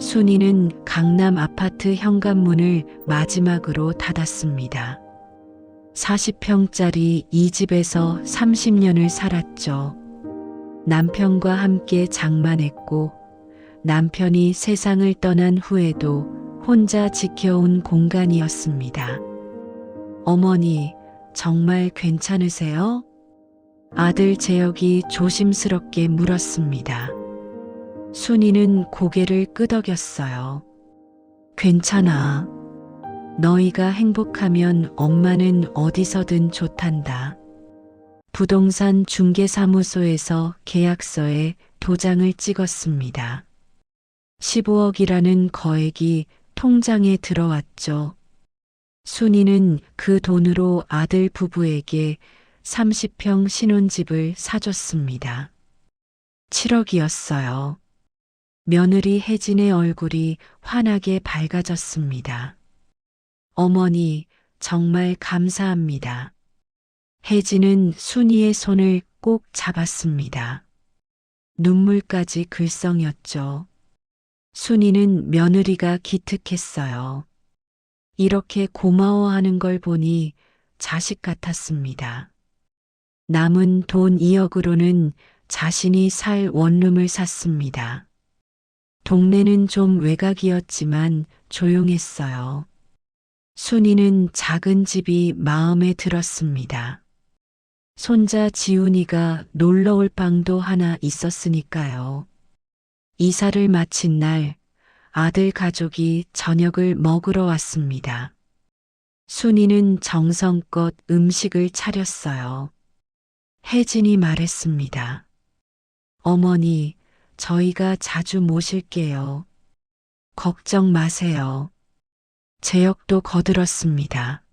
순이는 강남 아파트 현관문을 마지막으로 닫았습니다. 40평짜리 이 집에서 30년을 살았죠. 남편과 함께 장만했고 남편이 세상을 떠난 후에도 혼자 지켜온 공간이었습니다. 어머니, 정말 괜찮으세요? 아들 재혁이 조심스럽게 물었습니다. 순이는 고개를 끄덕였어요. 괜찮아. 너희가 행복하면 엄마는 어디서든 좋단다. 부동산 중개사무소에서 계약서에 도장을 찍었습니다. 15억이라는 거액이 통장에 들어왔죠. 순이는 그 돈으로 아들 부부에게 30평 신혼집을 사줬습니다. 7억이었어요. 며느리 혜진의 얼굴이 환하게 밝아졌습니다. 어머니, 정말 감사합니다. 혜진은 순이의 손을 꼭 잡았습니다. 눈물까지 글썽였죠. 순이는 며느리가 기특했어요. 이렇게 고마워하는 걸 보니 자식 같았습니다. 남은 돈 2억으로는 자신이 살 원룸을 샀습니다. 동네는 좀 외곽이었지만 조용했어요. 순이는 작은 집이 마음에 들었습니다. 손자 지훈이가 놀러 올 방도 하나 있었으니까요. 이사를 마친 날 아들 가족이 저녁을 먹으러 왔습니다. 순이는 정성껏 음식을 차렸어요. 혜진이 말했습니다. 어머니, 저희가 자주 모실게요. 걱정 마세요. 재혁도 거들었습니다.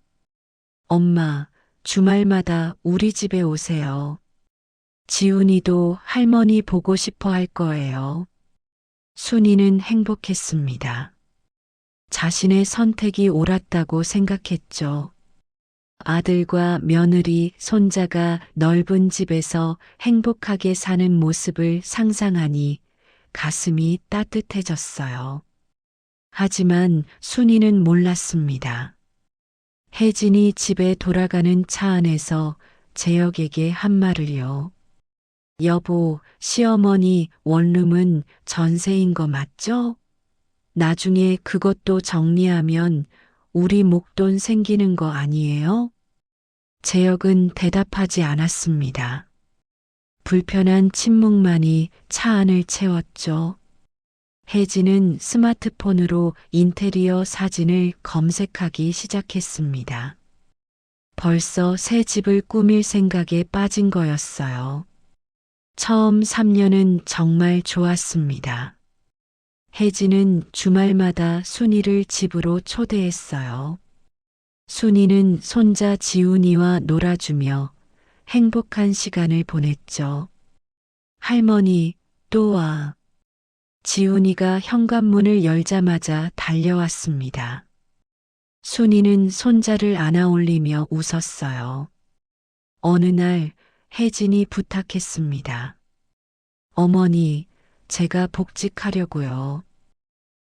엄마, 주말마다 우리 집에 오세요. 지훈이도 할머니 보고 싶어 할 거예요. 순이는 행복했습니다. 자신의 선택이 옳았다고 생각했죠. 아들과 며느리, 손자가 넓은 집에서 행복하게 사는 모습을 상상하니 가슴이 따뜻해졌어요. 하지만 순이는 몰랐습니다. 혜진이 집에 돌아가는 차 안에서 재혁에게 한 말을요. 여보, 시어머니 원룸은 전세인 거 맞죠? 나중에 그것도 정리하면 우리 목돈 생기는 거 아니에요? 재혁은 대답하지 않았습니다. 불편한 침묵만이 차 안을 채웠죠. 혜진은 스마트폰으로 인테리어 사진을 검색하기 시작했습니다. 벌써 새 집을 꾸밀 생각에 빠진 거였어요. 처음 3년은 정말 좋았습니다. 혜진은 주말마다 순이를 집으로 초대했어요. 순이는 손자 지훈이와 놀아주며 행복한 시간을 보냈죠. 할머니, 또 와. 지훈이가 현관문을 열자마자 달려왔습니다. 순이는 손자를 안아 올리며 웃었어요. 어느 날 혜진이 부탁했습니다. 어머니, 제가 복직하려고요.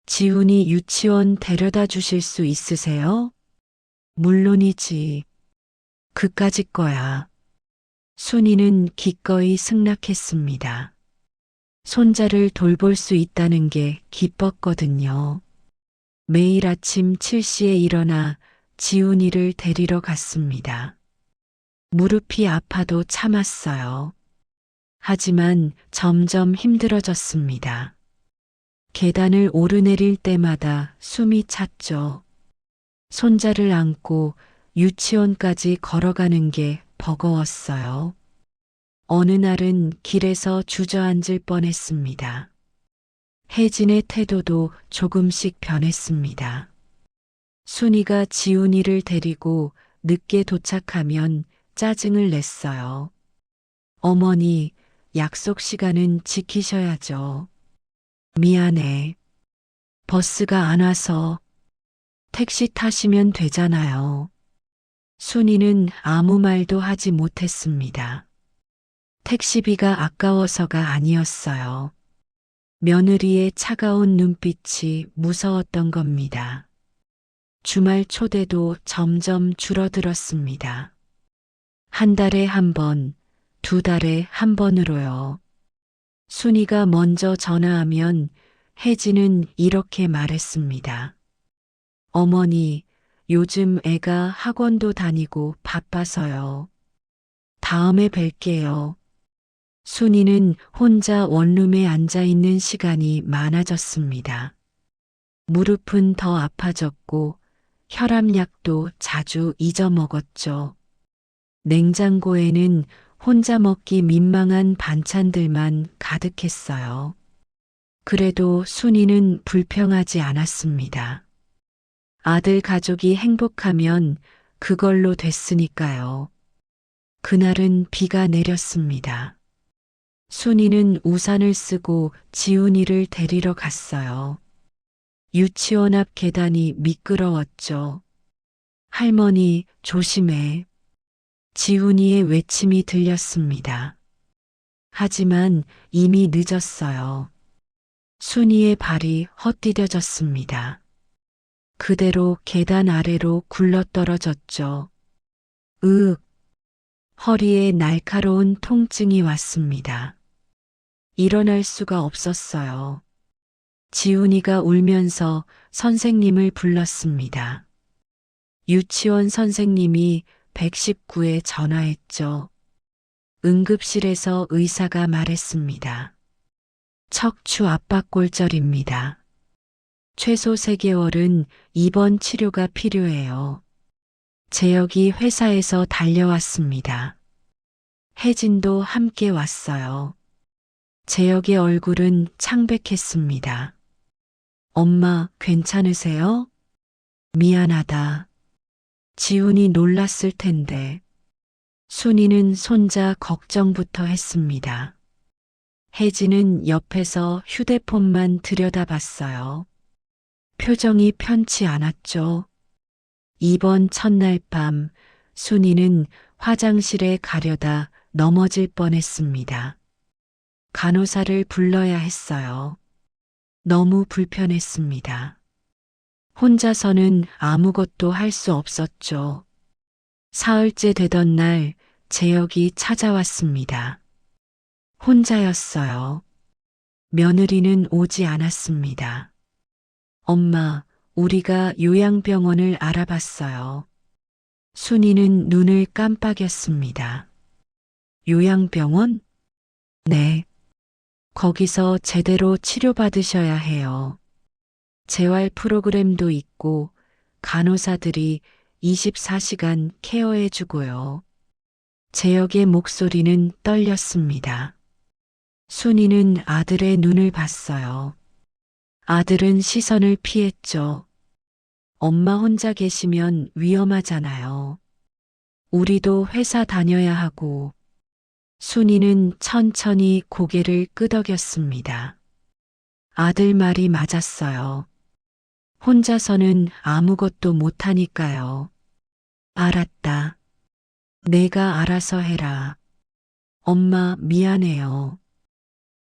지훈이 유치원 데려다 주실 수 있으세요? 물론이지. 그까짓 거야. 순이는 기꺼이 승낙했습니다. 손자를 돌볼 수 있다는 게 기뻤거든요. 매일 아침 7시에 일어나 지훈이를 데리러 갔습니다. 무릎이 아파도 참았어요. 하지만 점점 힘들어졌습니다. 계단을 오르내릴 때마다 숨이 찼죠. 손자를 안고 유치원까지 걸어가는 게 버거웠어요. 어느 날은 길에서 주저앉을 뻔했습니다. 혜진의 태도도 조금씩 변했습니다. 순이가 지훈이를 데리고 늦게 도착하면 짜증을 냈어요. 어머니, 약속 시간은 지키셔야죠. 미안해. 버스가 안 와서 택시 타시면 되잖아요. 순이는 아무 말도 하지 못했습니다. 택시비가 아까워서가 아니었어요. 며느리의 차가운 눈빛이 무서웠던 겁니다. 주말 초대도 점점 줄어들었습니다. 한 달에 한 번, 두 달에 한 번으로요. 순이가 먼저 전화하면 혜진은 이렇게 말했습니다. 어머니, 요즘 애가 학원도 다니고 바빠서요. 다음에 뵐게요. 순이는 혼자 원룸에 앉아 있는 시간이 많아졌습니다. 무릎은 더 아파졌고 혈압약도 자주 잊어먹었죠. 냉장고에는 혼자 먹기 민망한 반찬들만 가득했어요. 그래도 순이는 불평하지 않았습니다. 아들 가족이 행복하면 그걸로 됐으니까요. 그날은 비가 내렸습니다. 순이는 우산을 쓰고 지훈이를 데리러 갔어요. 유치원 앞 계단이 미끄러웠죠. 할머니, 조심해. 지훈이의 외침이 들렸습니다. 하지만 이미 늦었어요. 순이의 발이 헛디뎌졌습니다. 그대로 계단 아래로 굴러떨어졌죠. 으윽. 허리에 날카로운 통증이 왔습니다. 일어날 수가 없었어요. 지훈이가 울면서 선생님을 불렀습니다. 유치원 선생님이 119에 전화했죠. 응급실에서 의사가 말했습니다. 척추 압박골절입니다. 최소 3개월은 입원 치료가 필요해요. 재혁이 회사에서 달려왔습니다. 혜진도 함께 왔어요. 재혁의 얼굴은 창백했습니다. 엄마, 괜찮으세요? 미안하다. 지훈이 놀랐을 텐데. 순이는 손자 걱정부터 했습니다. 혜진은 옆에서 휴대폰만 들여다봤어요. 표정이 편치 않았죠. 이번 첫날 밤 순이는 화장실에 가려다 넘어질 뻔했습니다. 간호사를 불러야 했어요. 너무 불편했습니다. 혼자서는 아무것도 할 수 없었죠. 사흘째 되던 날 재혁이 찾아왔습니다. 혼자였어요. 며느리는 오지 않았습니다. 엄마, 우리가 요양병원을 알아봤어요. 순이는 눈을 깜빡였습니다. 요양병원? 네. 거기서 제대로 치료받으셔야 해요. 재활 프로그램도 있고 간호사들이 24시간 케어해주고요. 재혁의 목소리는 떨렸습니다. 순이는 아들의 눈을 봤어요. 아들은 시선을 피했죠. 엄마 혼자 계시면 위험하잖아요. 우리도 회사 다녀야 하고. 순이는 천천히 고개를 끄덕였습니다. 아들 말이 맞았어요. 혼자서는 아무것도 못하니까요. 알았다. 내가 알아서 해라. 엄마 미안해요.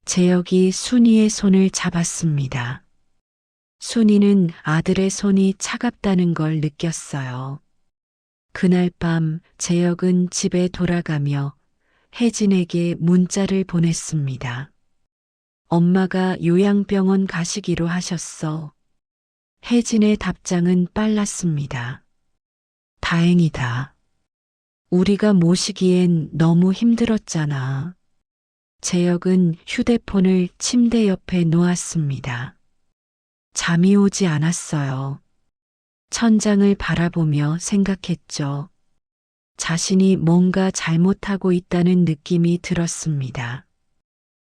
재혁이 순이의 손을 잡았습니다. 순이는 아들의 손이 차갑다는 걸 느꼈어요. 그날 밤 재혁은 집에 돌아가며 혜진에게 문자를 보냈습니다. 엄마가 요양병원 가시기로 하셨어. 혜진의 답장은 빨랐습니다. 다행이다. 우리가 모시기엔 너무 힘들었잖아. 재혁은 휴대폰을 침대 옆에 놓았습니다. 잠이 오지 않았어요. 천장을 바라보며 생각했죠. 자신이 뭔가 잘못하고 있다는 느낌이 들었습니다.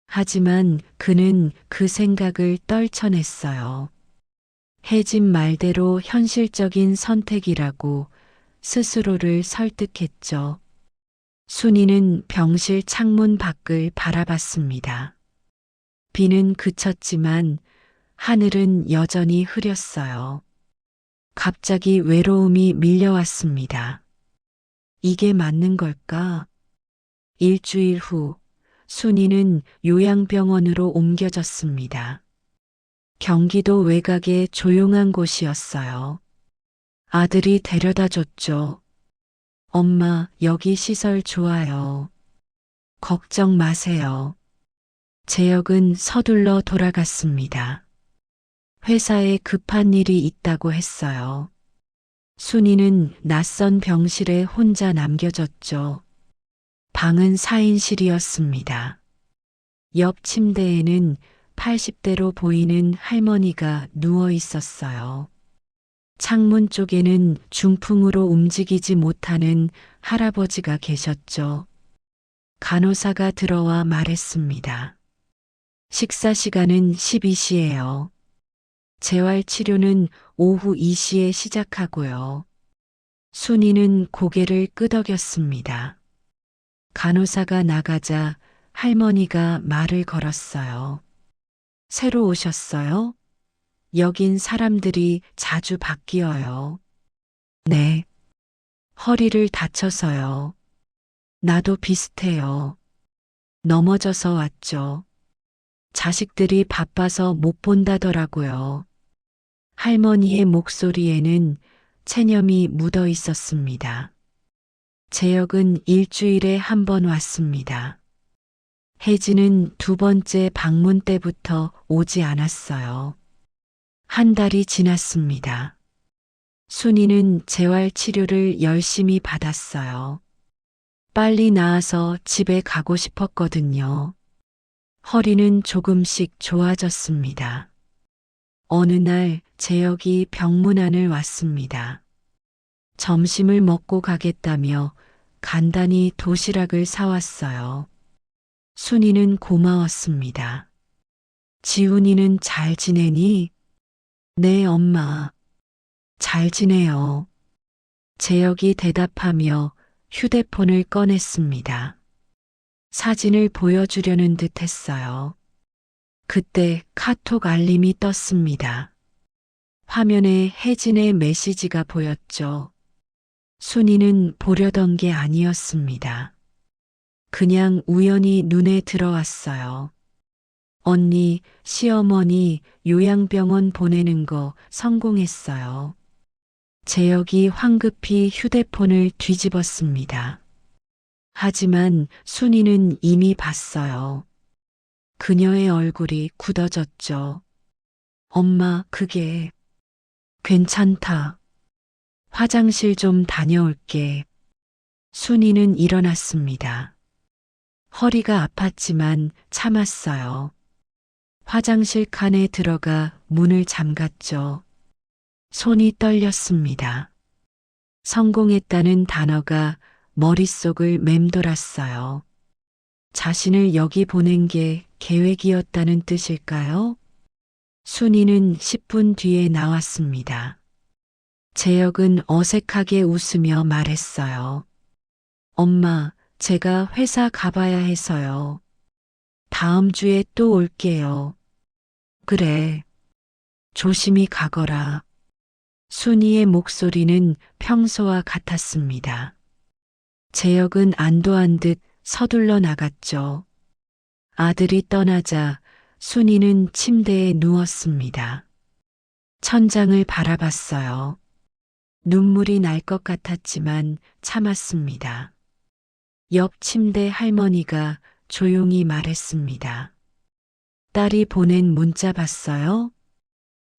하지만 그는 그 생각을 떨쳐냈어요. 혜진 말대로 현실적인 선택이라고 스스로를 설득했죠. 순이는 병실 창문 밖을 바라봤습니다. 비는 그쳤지만 하늘은 여전히 흐렸어요. 갑자기 외로움이 밀려왔습니다. 이게 맞는 걸까? 일주일 후 순이는 요양병원으로 옮겨졌습니다. 경기도 외곽의 조용한 곳이었어요. 아들이 데려다 줬죠. 엄마, 여기 시설 좋아요. 걱정 마세요. 재혁은 서둘러 돌아갔습니다. 회사에 급한 일이 있다고 했어요. 순이는 낯선 병실에 혼자 남겨졌죠. 방은 4인실이었습니다. 옆 침대에는 80대로 보이는 할머니가 누워 있었어요. 창문 쪽에는 중풍으로 움직이지 못하는 할아버지가 계셨죠. 간호사가 들어와 말했습니다. 식사 시간은 12시예요. 재활치료는 오후 2시에 시작하고요. 순이는 고개를 끄덕였습니다. 간호사가 나가자 할머니가 말을 걸었어요. 새로 오셨어요? 여긴 사람들이 자주 바뀌어요. 네. 허리를 다쳐서요. 나도 비슷해요. 넘어져서 왔죠. 자식들이 바빠서 못 본다더라고요. 할머니의 목소리에는 체념이 묻어 있었습니다. 재혁은 일주일에 한 번 왔습니다. 혜진은 두 번째 방문 때부터 오지 않았어요. 한 달이 지났습니다. 순이는 재활치료를 열심히 받았어요. 빨리 나아서 집에 가고 싶었거든요. 허리는 조금씩 좋아졌습니다. 어느 날 재혁이 병문안을 왔습니다. 점심을 먹고 가겠다며 간단히 도시락을 사왔어요. 순이는 고마웠습니다. 지훈이는 잘 지내니? 네, 엄마. 잘 지내요. 재혁이 대답하며 휴대폰을 꺼냈습니다. 사진을 보여주려는 듯 했어요. 그때 카톡 알림이 떴습니다. 화면에 혜진의 메시지가 보였죠. 순이는 보려던 게 아니었습니다. 그냥 우연히 눈에 들어왔어요. 언니, 시어머니 요양병원 보내는 거 성공했어요. 재혁이 황급히 휴대폰을 뒤집었습니다. 하지만 순이는 이미 봤어요. 그녀의 얼굴이 굳어졌죠. 엄마, 그게 괜찮다. 화장실 좀 다녀올게. 순이는 일어났습니다. 허리가 아팠지만 참았어요. 화장실 칸에 들어가 문을 잠갔죠. 손이 떨렸습니다. 성공했다는 단어가 머릿속을 맴돌았어요. 자신을 여기 보낸 게 계획이었다는 뜻일까요? 순이는 10분 뒤에 나왔습니다. 재혁은 어색하게 웃으며 말했어요. 엄마, 제가 회사 가봐야 해서요. 다음 주에 또 올게요. 그래. 조심히 가거라. 순이의 목소리는 평소와 같았습니다. 재혁은 안도한 듯 서둘러 나갔죠. 아들이 떠나자 순이는 침대에 누웠습니다. 천장을 바라봤어요. 눈물이 날 것 같았지만 참았습니다. 옆 침대 할머니가 조용히 말했습니다. 딸이 보낸 문자 봤어요?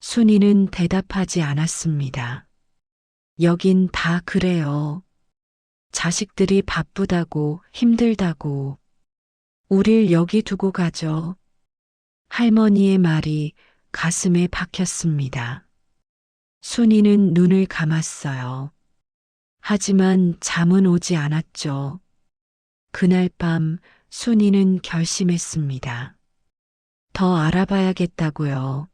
순이는 대답하지 않았습니다. 여긴 다 그래요. 자식들이 바쁘다고 힘들다고. 우릴 여기 두고 가죠. 할머니의 말이 가슴에 박혔습니다. 순이는 눈을 감았어요. 하지만 잠은 오지 않았죠. 그날 밤 순이는 결심했습니다. 더 알아봐야겠다고요.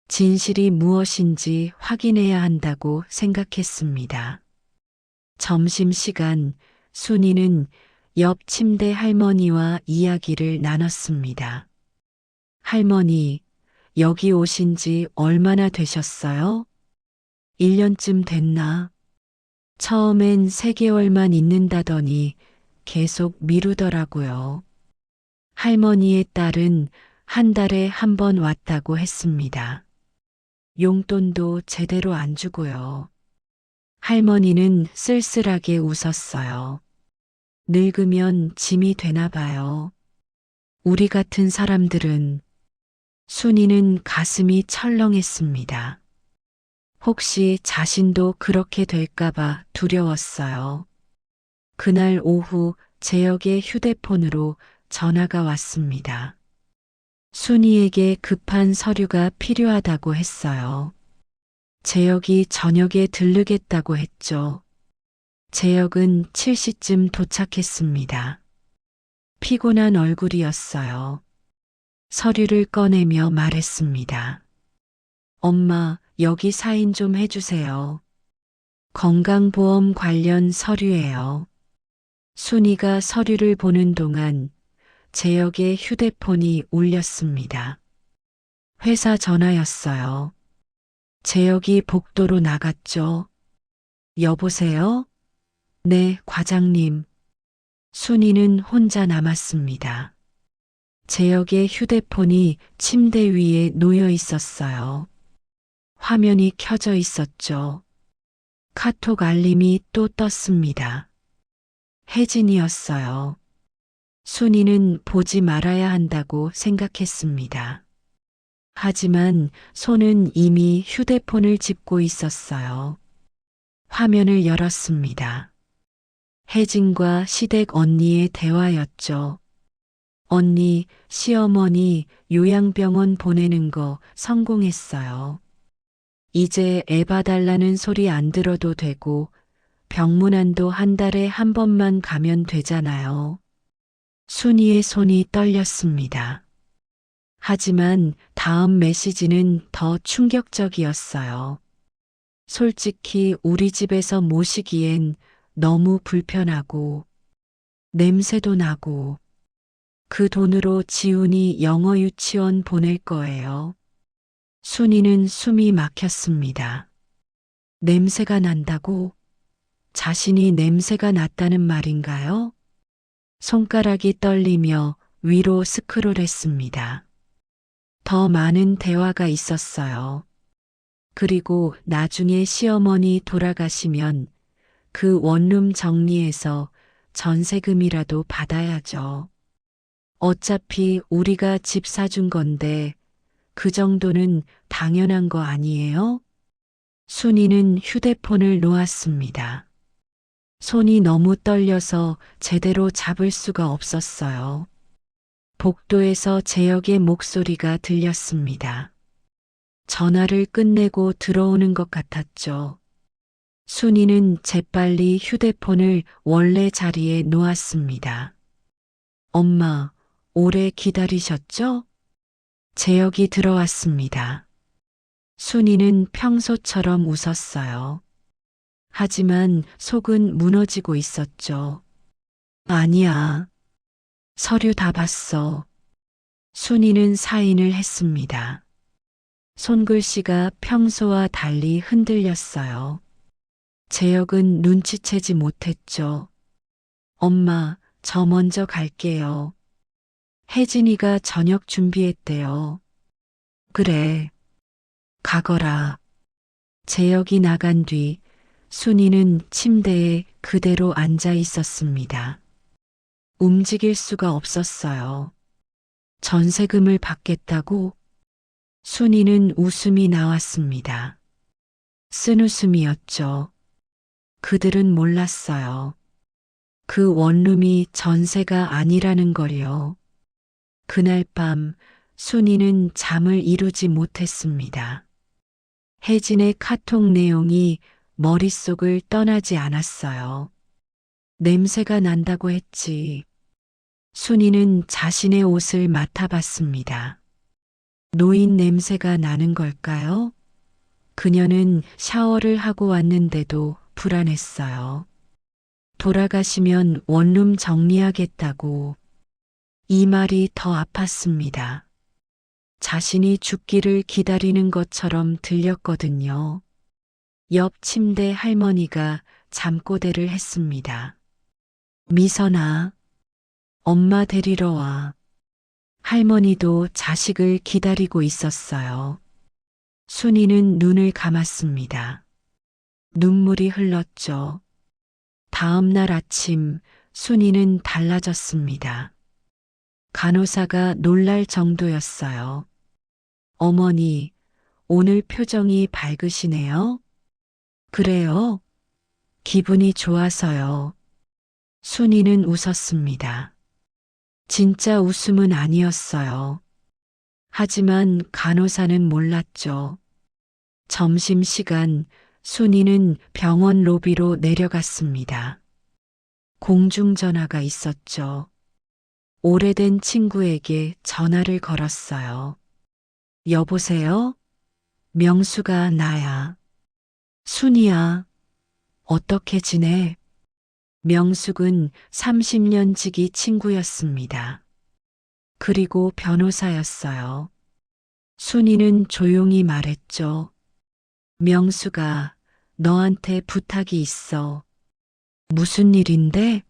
진실이 무엇인지 확인해야 한다고 생각했습니다. 점심시간 순이는 옆 침대 할머니와 이야기를 나눴습니다. 할머니, 여기 오신 지 얼마나 되셨어요? 1년쯤 됐나? 처음엔 3개월만 있는다더니 계속 미루더라고요. 할머니의 딸은 한 달에 한 번 왔다고 했습니다. 용돈도 제대로 안 주고요. 할머니는 쓸쓸하게 웃었어요. 늙으면 짐이 되나 봐요. 우리 같은 사람들은. 순이는 가슴이 철렁했습니다. 혹시 자신도 그렇게 될까봐 두려웠어요. 그날 오후 재혁의 휴대폰으로 전화가 왔습니다. 순이에게 급한 서류가 필요하다고 했어요. 재혁이 저녁에 들르겠다고 했죠. 재혁은 7시쯤 도착했습니다. 피곤한 얼굴이었어요. 서류를 꺼내며 말했습니다. 엄마, 여기 사인 좀 해주세요. 건강보험 관련 서류예요. 순이가 서류를 보는 동안 재혁의 휴대폰이 울렸습니다. 회사 전화였어요. 재혁이 복도로 나갔죠. 여보세요? 네, 과장님. 순이는 혼자 남았습니다. 재혁의 휴대폰이 침대 위에 놓여 있었어요. 화면이 켜져 있었죠. 카톡 알림이 또 떴습니다. 혜진이었어요. 순이는 보지 말아야 한다고 생각했습니다. 하지만 손은 이미 휴대폰을 짚고 있었어요. 화면을 열었습니다. 혜진과 시댁 언니의 대화였죠. 언니, 시어머니 요양병원 보내는 거 성공했어요. 이제 애 봐달라는 소리 안 들어도 되고 병문안도 한 달에 한 번만 가면 되잖아요. 순이의 손이 떨렸습니다. 하지만 다음 메시지는 더 충격적이었어요. 솔직히 우리 집에서 모시기엔 너무 불편하고 냄새도 나고 그 돈으로 지훈이 영어 유치원 보낼 거예요. 순이는 숨이 막혔습니다. 냄새가 난다고? 자신이 냄새가 났다는 말인가요? 손가락이 떨리며 위로 스크롤했습니다. 더 많은 대화가 있었어요. 그리고 나중에 시어머니 돌아가시면 그 원룸 정리해서 전세금이라도 받아야죠. 어차피 우리가 집 사준 건데 그 정도는 당연한 거 아니에요? 순이는 휴대폰을 놓았습니다. 손이 너무 떨려서 제대로 잡을 수가 없었어요. 복도에서 재혁의 목소리가 들렸습니다. 전화를 끝내고 들어오는 것 같았죠. 순이는 재빨리 휴대폰을 원래 자리에 놓았습니다. 엄마, 오래 기다리셨죠? 재혁이 들어왔습니다. 순이는 평소처럼 웃었어요. 하지만 속은 무너지고 있었죠. 아니야. 서류 다 봤어. 순이는 사인을 했습니다. 손글씨가 평소와 달리 흔들렸어요. 재혁은 눈치채지 못했죠. 엄마, 저 먼저 갈게요. 혜진이가 저녁 준비했대요. 그래. 가거라. 재혁이 나간 뒤 순이는 침대에 그대로 앉아 있었습니다. 움직일 수가 없었어요. 전세금을 받겠다고? 순이는 웃음이 나왔습니다. 쓴웃음이었죠. 그들은 몰랐어요. 그 원룸이 전세가 아니라는 걸요. 그날 밤 순이는 잠을 이루지 못했습니다. 혜진의 카톡 내용이 머릿속을 떠나지 않았어요. 냄새가 난다고 했지. 순이는 자신의 옷을 맡아봤습니다. 노인 냄새가 나는 걸까요? 그녀는 샤워를 하고 왔는데도 불안했어요. 돌아가시면 원룸 정리하겠다고. 이 말이 더 아팠습니다. 자신이 죽기를 기다리는 것처럼 들렸거든요. 옆 침대 할머니가 잠꼬대를 했습니다. 미선아, 엄마 데리러 와. 할머니도 자식을 기다리고 있었어요. 순이는 눈을 감았습니다. 눈물이 흘렀죠. 다음 날 아침 순이는 달라졌습니다. 간호사가 놀랄 정도였어요. 어머니, 오늘 표정이 밝으시네요? 그래요? 기분이 좋아서요. 순이는 웃었습니다. 진짜 웃음은 아니었어요. 하지만 간호사는 몰랐죠. 점심시간 순이는 병원 로비로 내려갔습니다. 공중전화가 있었죠. 오래된 친구에게 전화를 걸었어요. 여보세요? 명수가 나야. 순이야. 어떻게 지내? 명숙은 30년 지기 친구였습니다. 그리고 변호사였어요. 순이는 조용히 말했죠. 명수가 너한테 부탁이 있어. 무슨 일인데?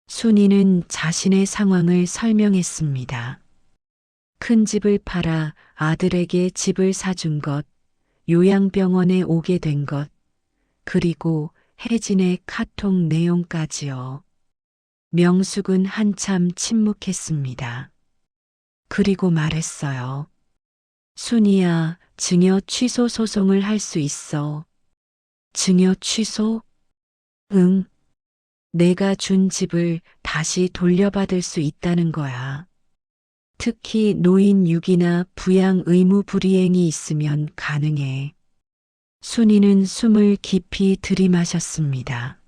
순이는 자신의 상황을 설명했습니다. 큰 집을 팔아 아들에게 집을 사준 것, 요양병원에 오게 된 것, 그리고 혜진의 카톡 내용까지요. 명숙은 한참 침묵했습니다. 그리고 말했어요. 순이야, 증여 취소 소송을 할 수 있어. 증여 취소? 응. 내가 준 집을 다시 돌려받을 수 있다는 거야. 특히 노인 유기나 부양 의무 불이행이 있으면 가능해. 순이는 숨을 깊이 들이마셨습니다.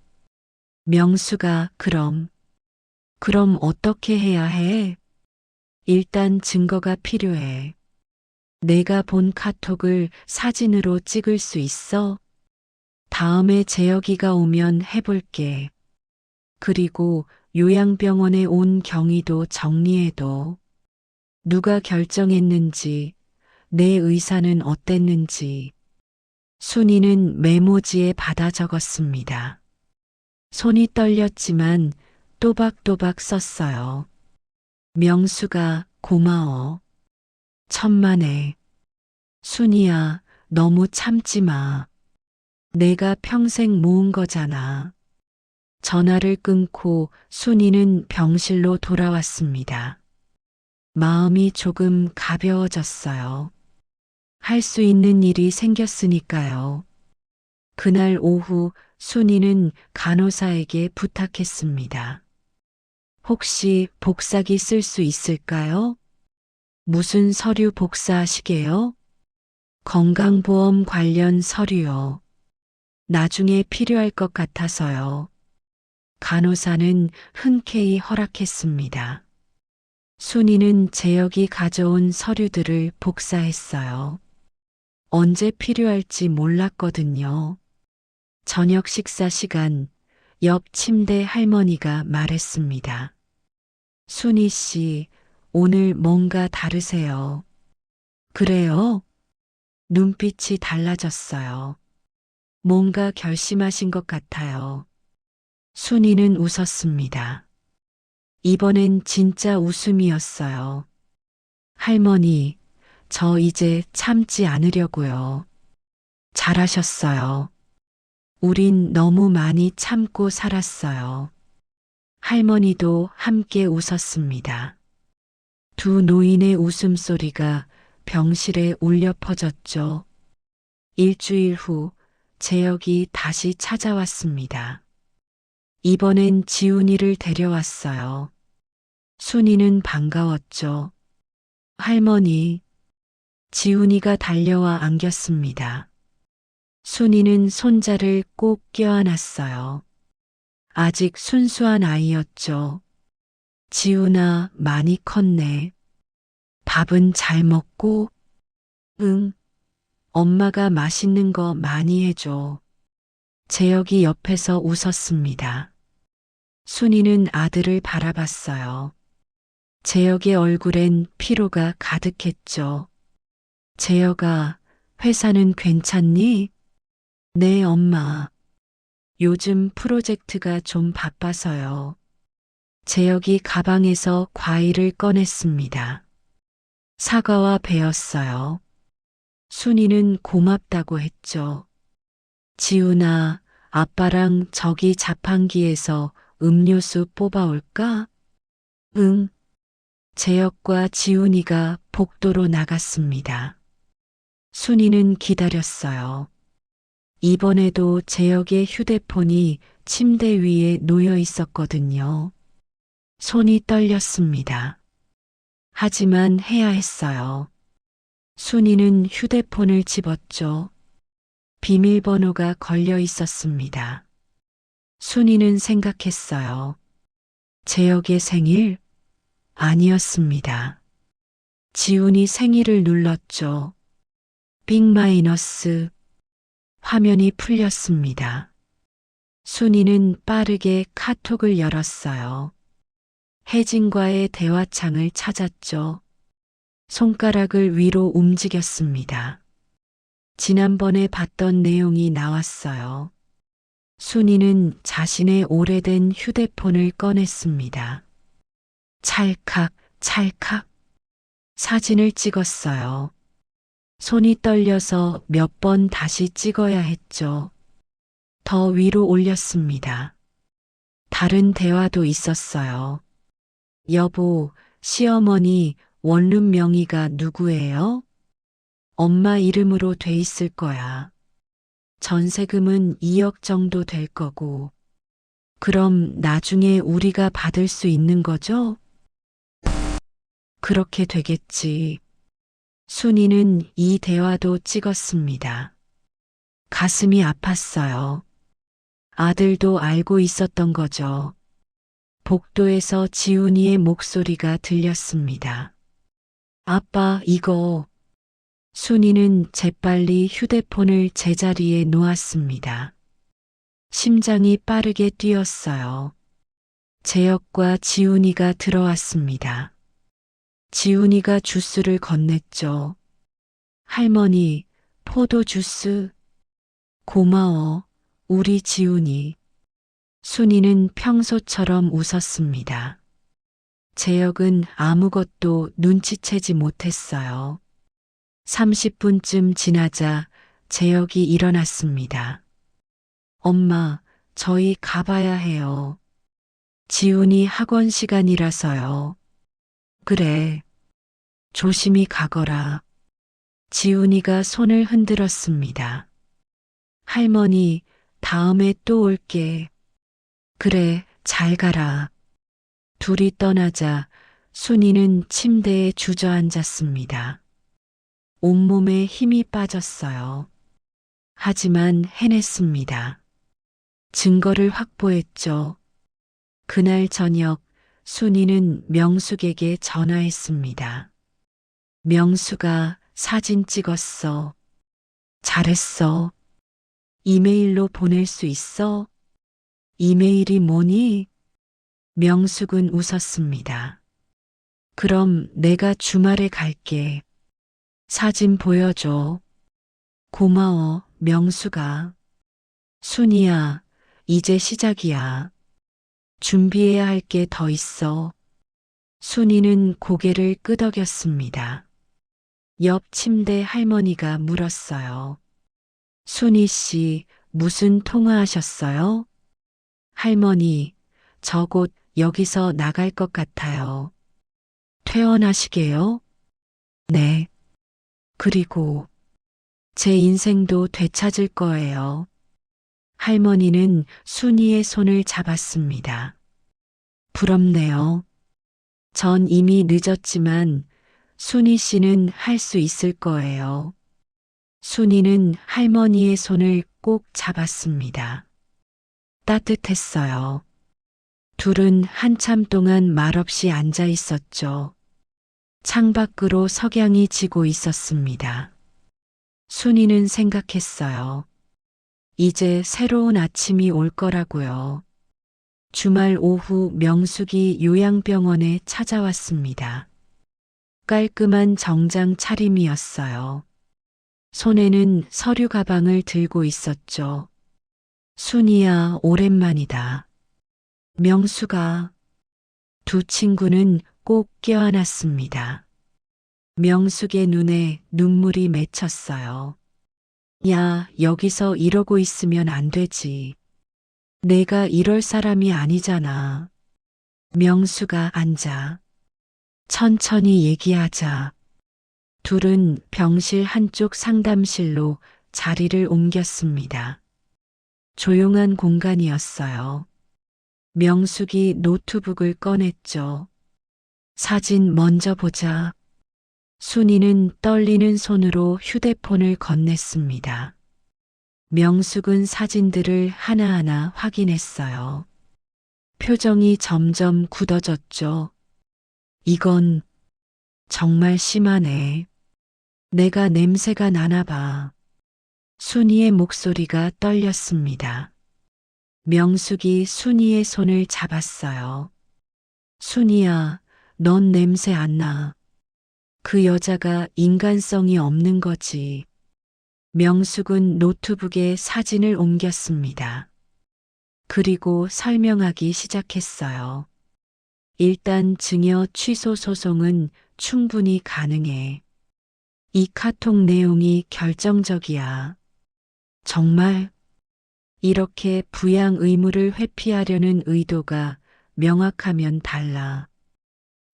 명수가 그럼 어떻게 해야 해? 일단 증거가 필요해. 내가 본 카톡을 사진으로 찍을 수 있어? 다음에 재혁이가 오면 해볼게. 그리고 요양병원에 온 경위도 정리해둬. 누가 결정했는지, 내 의사는 어땠는지. 순이는 메모지에 받아 적었습니다. 손이 떨렸지만 또박또박 썼어요. 명수가 고마워. 천만에. 순이야, 너무 참지 마. 내가 평생 모은 거잖아. 전화를 끊고 순이는 병실로 돌아왔습니다. 마음이 조금 가벼워졌어요. 할 수 있는 일이 생겼으니까요. 그날 오후 순이는 간호사에게 부탁했습니다. 혹시 복사기 쓸 수 있을까요? 무슨 서류 복사하시게요? 건강보험 관련 서류요. 나중에 필요할 것 같아서요. 간호사는 흔쾌히 허락했습니다. 순이는 재혁이 가져온 서류들을 복사했어요. 언제 필요할지 몰랐거든요. 저녁 식사 시간, 옆 침대 할머니가 말했습니다. 순이 씨, 오늘 뭔가 다르세요. 그래요? 눈빛이 달라졌어요. 뭔가 결심하신 것 같아요. 순이는 웃었습니다. 이번엔 진짜 웃음이었어요. 할머니, 저 이제 참지 않으려고요. 잘하셨어요. 우린 너무 많이 참고 살았어요. 할머니도 함께 웃었습니다. 두 노인의 웃음소리가 병실에 울려 퍼졌죠. 일주일 후 재혁이 다시 찾아왔습니다. 이번엔 지훈이를 데려왔어요. 순이는 반가웠죠. 할머니, 지훈이가 달려와 안겼습니다. 순이는 손자를 꼭 껴안았어요. 아직 순수한 아이였죠. 지훈아, 많이 컸네. 밥은 잘 먹고? 응. 엄마가 맛있는 거 많이 해줘. 재혁이 옆에서 웃었습니다. 순이는 아들을 바라봤어요. 재혁의 얼굴엔 피로가 가득했죠. 재혁아, 회사는 괜찮니? 네, 엄마. 요즘 프로젝트가 좀 바빠서요. 재혁이 가방에서 과일을 꺼냈습니다. 사과와 배였어요. 순이는 고맙다고 했죠. 지훈아, 아빠랑 저기 자판기에서 음료수 뽑아올까? 응. 재혁과 지훈이가 복도로 나갔습니다. 순이는 기다렸어요. 이번에도 재혁의 휴대폰이 침대 위에 놓여 있었거든요. 손이 떨렸습니다. 하지만 해야 했어요. 순이는 휴대폰을 집었죠. 비밀번호가 걸려 있었습니다. 순이는 생각했어요. 재혁의 생일? 아니었습니다. 지훈이 생일을 눌렀죠. 빅 마이너스. 화면이 풀렸습니다. 순이는 빠르게 카톡을 열었어요. 혜진과의 대화창을 찾았죠. 손가락을 위로 움직였습니다. 지난번에 봤던 내용이 나왔어요. 순이는 자신의 오래된 휴대폰을 꺼냈습니다. 찰칵, 찰칵. 사진을 찍었어요. 손이 떨려서 몇 번 다시 찍어야 했죠. 더 위로 올렸습니다. 다른 대화도 있었어요. 여보, 시어머니 원룸 명의가 누구예요? 엄마 이름으로 돼 있을 거야. 전세금은 2억 정도 될 거고. 그럼 나중에 우리가 받을 수 있는 거죠? 그렇게 되겠지. 순이는 이 대화도 찍었습니다. 가슴이 아팠어요. 아들도 알고 있었던 거죠. 복도에서 지훈이의 목소리가 들렸습니다. 아빠, 이거. 순이는 재빨리 휴대폰을 제자리에 놓았습니다. 심장이 빠르게 뛰었어요. 재혁과 지훈이가 들어왔습니다. 지훈이가 주스를 건넸죠. 할머니, 포도 주스. 고마워, 우리 지훈이. 순이는 평소처럼 웃었습니다. 재혁은 아무것도 눈치채지 못했어요. 30분쯤 지나자 재혁이 일어났습니다. 엄마, 저희 가봐야 해요. 지훈이 학원 시간이라서요. 그래. 조심히 가거라. 지훈이가 손을 흔들었습니다. 할머니, 다음에 또 올게. 그래, 잘 가라. 둘이 떠나자 순이는 침대에 주저앉았습니다. 온몸에 힘이 빠졌어요. 하지만 해냈습니다. 증거를 확보했죠. 그날 저녁 순이는 명숙에게 전화했습니다. 명숙아, 사진 찍었어. 잘했어. 이메일로 보낼 수 있어? 이메일이 뭐니? 명숙은 웃었습니다. 그럼 내가 주말에 갈게. 사진 보여줘. 고마워, 명숙아. 순이야, 이제 시작이야. 준비해야 할 게 더 있어. 순이는 고개를 끄덕였습니다. 옆 침대 할머니가 물었어요. 순이 씨, 무슨 통화하셨어요? 할머니, 저 곧 여기서 나갈 것 같아요. 퇴원하시게요? 네. 그리고 제 인생도 되찾을 거예요. 할머니는 순이의 손을 잡았습니다. 부럽네요. 전 이미 늦었지만 순이 씨는 할 수 있을 거예요. 순이는 할머니의 손을 꼭 잡았습니다. 따뜻했어요. 둘은 한참 동안 말없이 앉아 있었죠. 창밖으로 석양이 지고 있었습니다. 순이는 생각했어요. 이제 새로운 아침이 올 거라고요. 주말 오후 명숙이 요양병원에 찾아왔습니다. 깔끔한 정장 차림이었어요. 손에는 서류 가방을 들고 있었죠. 순이야, 오랜만이다. 명숙아. 두 친구는 꼭 껴안았습니다. 명숙의 눈에 눈물이 맺혔어요. 야, 여기서 이러고 있으면 안 되지. 내가 이럴 사람이 아니잖아. 명수가 앉아. 천천히 얘기하자. 둘은 병실 한쪽 상담실로 자리를 옮겼습니다. 조용한 공간이었어요. 명숙이 노트북을 꺼냈죠. 사진 먼저 보자. 순이는 떨리는 손으로 휴대폰을 건넸습니다. 명숙은 사진들을 하나하나 확인했어요. 표정이 점점 굳어졌죠. 이건 정말 심하네. 내가 냄새가 나나 봐. 순이의 목소리가 떨렸습니다. 명숙이 순이의 손을 잡았어요. 순이야, 넌 냄새 안 나. 그 여자가 인간성이 없는 거지. 명숙은 노트북에 사진을 옮겼습니다. 그리고 설명하기 시작했어요. 일단 증여 취소 소송은 충분히 가능해. 이 카톡 내용이 결정적이야. 정말 이렇게 부양 의무를 회피하려는 의도가 명확하면 달라.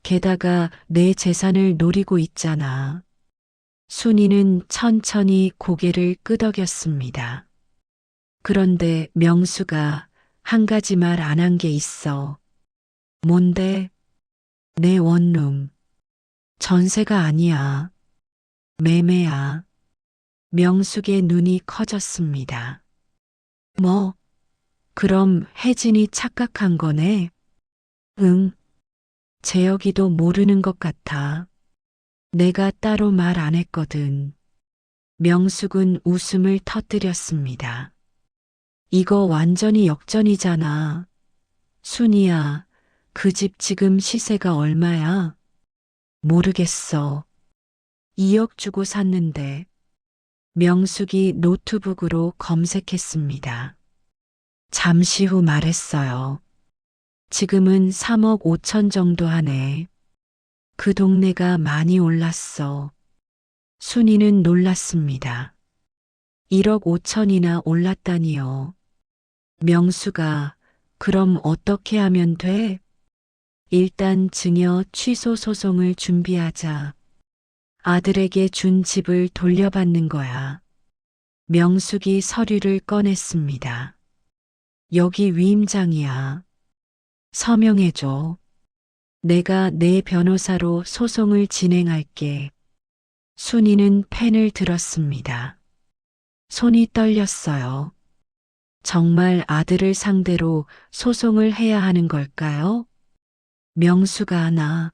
게다가 내 재산을 노리고 있잖아. 순이는 천천히 고개를 끄덕였습니다. 그런데 명수가 한 가지 말 안 한 게 있어. 뭔데? 내 원룸. 전세가 아니야. 매매야. 명숙의 눈이 커졌습니다. 뭐? 그럼 혜진이 착각한 거네? 응. 재혁이도 모르는 것 같아. 내가 따로 말 안 했거든. 명숙은 웃음을 터뜨렸습니다. 이거 완전히 역전이잖아. 순이야, 그 집 지금 시세가 얼마야? 모르겠어. 2억 주고 샀는데. 명숙이 노트북으로 검색했습니다. 잠시 후 말했어요. 지금은 3억 5천 정도 하네. 그 동네가 많이 올랐어. 순이는 놀랐습니다. 1억 5천이나 올랐다니요. 명수가 그럼 어떻게 하면 돼? 일단 증여 취소 소송을 준비하자. 아들에게 준 집을 돌려받는 거야. 명숙이 서류를 꺼냈습니다. 여기 위임장이야. 서명해줘. 내가 내 변호사로 소송을 진행할게. 순이는 펜을 들었습니다. 손이 떨렸어요. 정말 아들을 상대로 소송을 해야 하는 걸까요? 명수가 나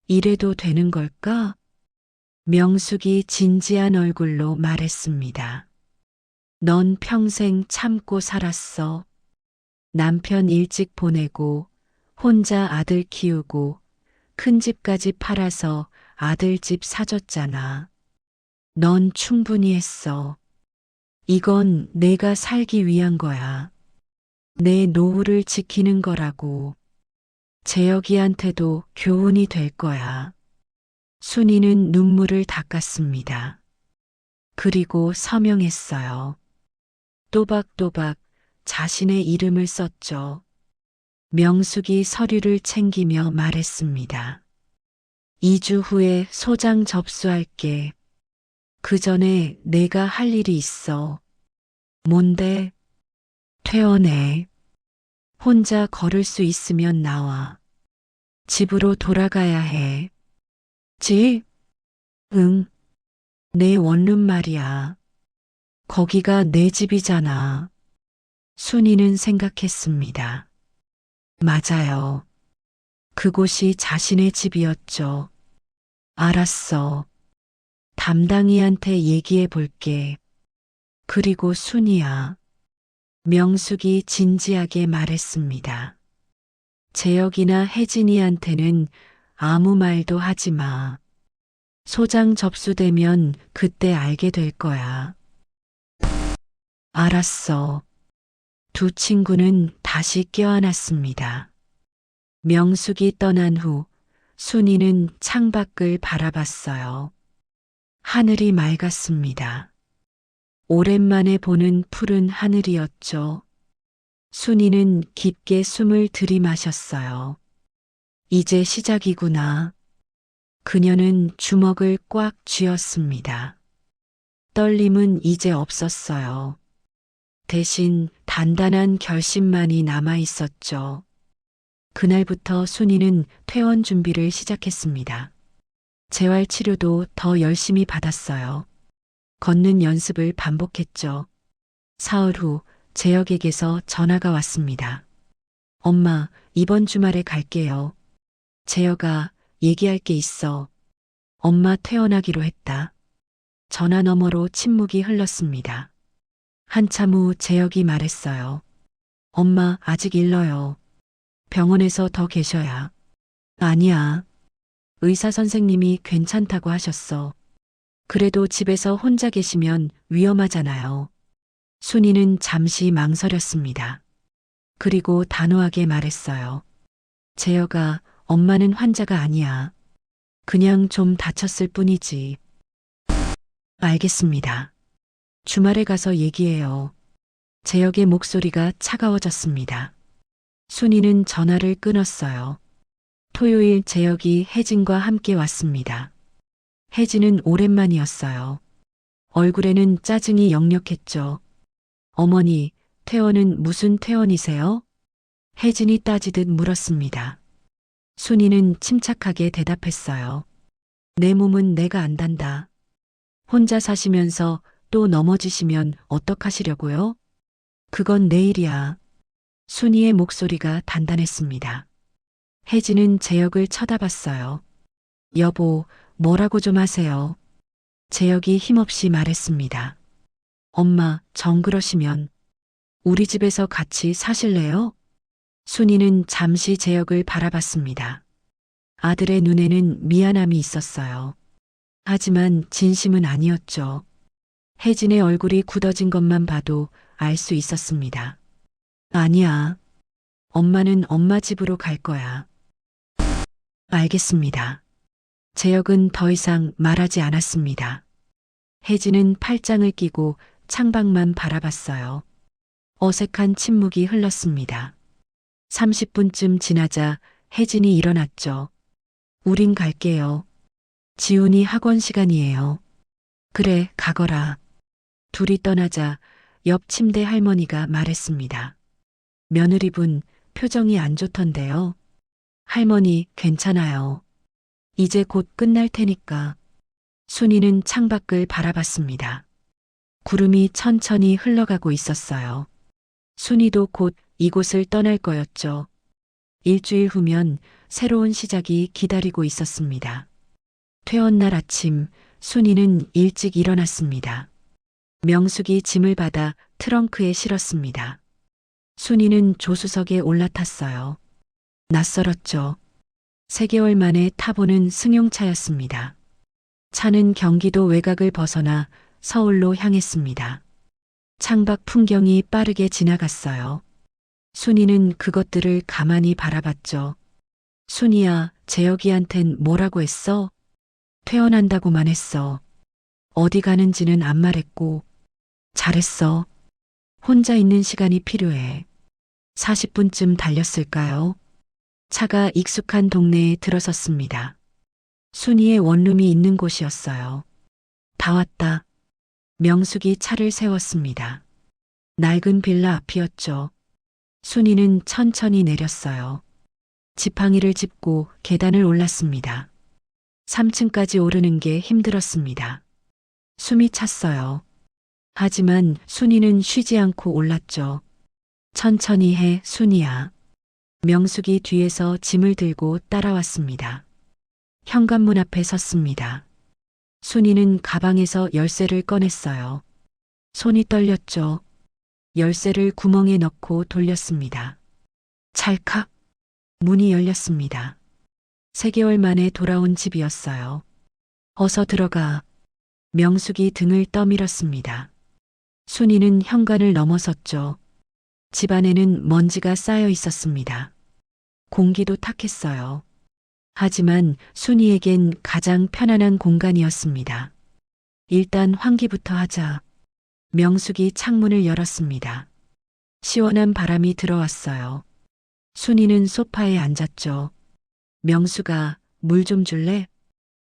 이래도 되는 걸까? 명숙이 진지한 얼굴로 말했습니다. 넌 평생 참고 살았어. 남편 일찍 보내고 혼자 아들 키우고 큰 집까지 팔아서 아들 집 사줬잖아. 넌 충분히 했어. 이건 내가 살기 위한 거야. 내 노후를 지키는 거라고. 재혁이한테도 교훈이 될 거야. 순이는 눈물을 닦았습니다. 그리고 서명했어요. 또박또박 자신의 이름을 썼죠. 명숙이 서류를 챙기며 말했습니다. 2주 후에 소장 접수할게. 그 전에 내가 할 일이 있어. 뭔데? 퇴원해. 혼자 걸을 수 있으면 나와. 집으로 돌아가야 해. 집? 응. 내 원룸 말이야. 거기가 내 집이잖아. 순이는 생각했습니다. 맞아요. 그곳이 자신의 집이었죠. 알았어. 담당이한테 얘기해 볼게. 그리고 순이야. 명숙이 진지하게 말했습니다. 재혁이나 혜진이한테는 아무 말도 하지 마. 소장 접수되면 그때 알게 될 거야. 알았어. 두 친구는 다시 껴안았습니다. 명숙이 떠난 후 순이는 창밖을 바라봤어요. 하늘이 맑았습니다. 오랜만에 보는 푸른 하늘이었죠. 순이는 깊게 숨을 들이마셨어요. 이제 시작이구나. 그녀는 주먹을 꽉 쥐었습니다. 떨림은 이제 없었어요. 대신 단단한 결심만이 남아 있었죠. 그날부터 순이는 퇴원 준비를 시작했습니다. 재활 치료도 더 열심히 받았어요. 걷는 연습을 반복했죠. 사흘 후 재혁에게서 전화가 왔습니다. 엄마, 이번 주말에 갈게요. 재혁아, 얘기할 게 있어. 엄마 퇴원하기로 했다. 전화 너머로 침묵이 흘렀습니다. 한참 후 재혁이 말했어요. 엄마, 아직 일러요. 병원에서 더 계셔야. 아니야. 의사 선생님이 괜찮다고 하셨어. 그래도 집에서 혼자 계시면 위험하잖아요. 순이는 잠시 망설였습니다. 그리고 단호하게 말했어요. 재혁아, 엄마는 환자가 아니야. 그냥 좀 다쳤을 뿐이지. 알겠습니다. 주말에 가서 얘기해요. 재혁의 목소리가 차가워졌습니다. 순이는 전화를 끊었어요. 토요일 재혁이 혜진과 함께 왔습니다. 혜진은 오랜만이었어요. 얼굴에는 짜증이 역력했죠. 어머니, 퇴원은 무슨 퇴원이세요? 혜진이 따지듯 물었습니다. 순이는 침착하게 대답했어요. 내 몸은 내가 안단다. 혼자 사시면서 또 넘어지시면 어떡하시려고요? 그건 내일이야. 순이의 목소리가 단단했습니다. 혜진은 재혁을 쳐다봤어요. 여보, 뭐라고 좀 하세요. 재혁이 힘없이 말했습니다. 엄마, 정 그러시면 우리 집에서 같이 사실래요? 순이는 잠시 재혁을 바라봤습니다. 아들의 눈에는 미안함이 있었어요. 하지만 진심은 아니었죠. 혜진의 얼굴이 굳어진 것만 봐도 알 수 있었습니다. 아니야. 엄마는 엄마 집으로 갈 거야. 알겠습니다. 재혁은 더 이상 말하지 않았습니다. 혜진은 팔짱을 끼고 창밖만 바라봤어요. 어색한 침묵이 흘렀습니다. 30분쯤 지나자 혜진이 일어났죠. 우린 갈게요. 지훈이 학원 시간이에요. 그래, 가거라. 둘이 떠나자 옆 침대 할머니가 말했습니다. 며느리분 표정이 안 좋던데요. 할머니, 괜찮아요. 이제 곧 끝날 테니까. 순이는 창밖을 바라봤습니다. 구름이 천천히 흘러가고 있었어요. 순이도 곧 이곳을 떠날 거였죠. 일주일 후면 새로운 시작이 기다리고 있었습니다. 퇴원날 아침, 순이는 일찍 일어났습니다. 명숙이 짐을 받아 트렁크에 실었습니다. 순이는 조수석에 올라탔어요. 낯설었죠. 3개월 만에 타보는 승용차였습니다. 차는 경기도 외곽을 벗어나 서울로 향했습니다. 창밖 풍경이 빠르게 지나갔어요. 순이는 그것들을 가만히 바라봤죠. 순이야, 재혁이한텐 뭐라고 했어? 퇴원한다고만 했어. 어디 가는지는 안 말했고. 잘했어. 혼자 있는 시간이 필요해. 40분쯤 달렸을까요? 차가 익숙한 동네에 들어섰습니다. 순이의 원룸이 있는 곳이었어요. 다 왔다. 명숙이 차를 세웠습니다. 낡은 빌라 앞이었죠. 순이는 천천히 내렸어요. 지팡이를 짚고 계단을 올랐습니다. 3층까지 오르는 게 힘들었습니다. 숨이 찼어요. 하지만 순이는 쉬지 않고 올랐죠. 천천히 해, 순이야. 명숙이 뒤에서 짐을 들고 따라왔습니다. 현관문 앞에 섰습니다. 순이는 가방에서 열쇠를 꺼냈어요. 손이 떨렸죠. 열쇠를 구멍에 넣고 돌렸습니다. 찰칵. 문이 열렸습니다. 3개월 만에 돌아온 집이었어요. 어서 들어가. 명숙이 등을 떠밀었습니다. 순이는 현관을 넘어섰죠. 집 안에는 먼지가 쌓여 있었습니다. 공기도 탁했어요. 하지만 순이에겐 가장 편안한 공간이었습니다. 일단 환기부터 하자. 명숙이 창문을 열었습니다. 시원한 바람이 들어왔어요. 순이는 소파에 앉았죠. 명숙아, 물 좀 줄래?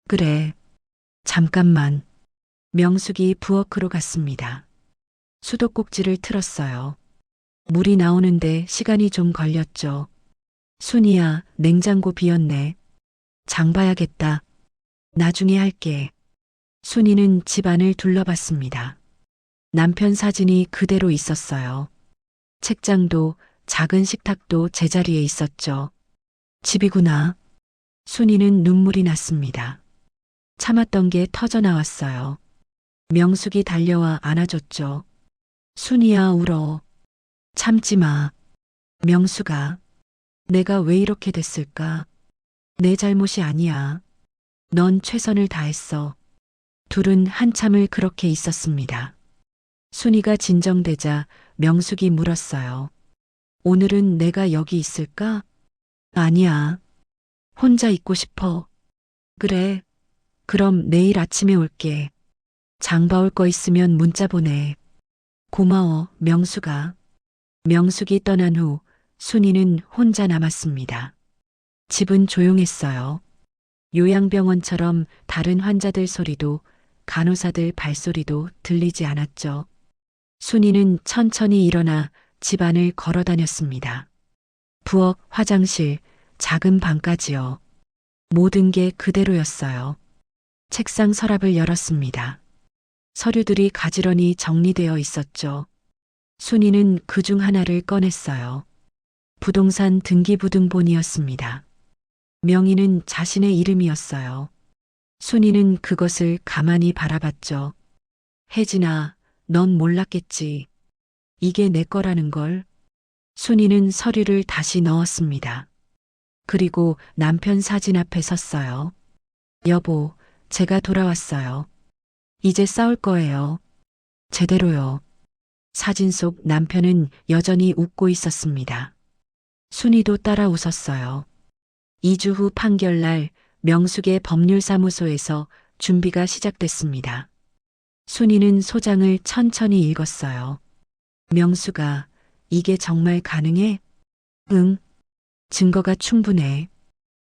그래. 잠깐만. 명숙이 부엌으로 갔습니다. 수도꼭지를 틀었어요. 물이 나오는데 시간이 좀 걸렸죠. 순이야, 냉장고 비었네. 장 봐야겠다. 나중에 할게. 순이는 집안을 둘러봤습니다. 남편 사진이 그대로 있었어요. 책장도 작은 식탁도 제자리에 있었죠. 집이구나. 순이는 눈물이 났습니다. 참았던 게 터져 나왔어요. 명숙이 달려와 안아줬죠. 순이야, 울어. 참지 마. 명숙아, 내가 왜 이렇게 됐을까? 내 잘못이 아니야. 넌 최선을 다했어. 둘은 한참을 그렇게 있었습니다. 순이가 진정되자 명숙이 물었어요. 오늘은 내가 여기 있을까? 아니야. 혼자 있고 싶어. 그래. 그럼 내일 아침에 올게. 장 봐올 거 있으면 문자 보내. 고마워, 명숙아. 명숙이 떠난 후 순이는 혼자 남았습니다. 집은 조용했어요. 요양병원처럼 다른 환자들 소리도 간호사들 발소리도 들리지 않았죠. 순이는 천천히 일어나 집안을 걸어 다녔습니다. 부엌, 화장실, 작은 방까지요. 모든 게 그대로였어요. 책상 서랍을 열었습니다. 서류들이 가지런히 정리되어 있었죠. 순이는 그중 하나를 꺼냈어요. 부동산 등기부등본이었습니다. 명의는 자신의 이름이었어요. 순이는 그것을 가만히 바라봤죠. 혜진아, 넌 몰랐겠지. 이게 내 거라는 걸. 순이는 서류를 다시 넣었습니다. 그리고 남편 사진 앞에 섰어요. 여보, 제가 돌아왔어요. 이제 싸울 거예요. 제대로요. 사진 속 남편은 여전히 웃고 있었습니다. 순이도 따라 웃었어요. 2주 후 판결날 명숙의 법률사무소에서 준비가 시작됐습니다. 순이는 소장을 천천히 읽었어요. 명숙아, 이게 정말 가능해? 응. 증거가 충분해.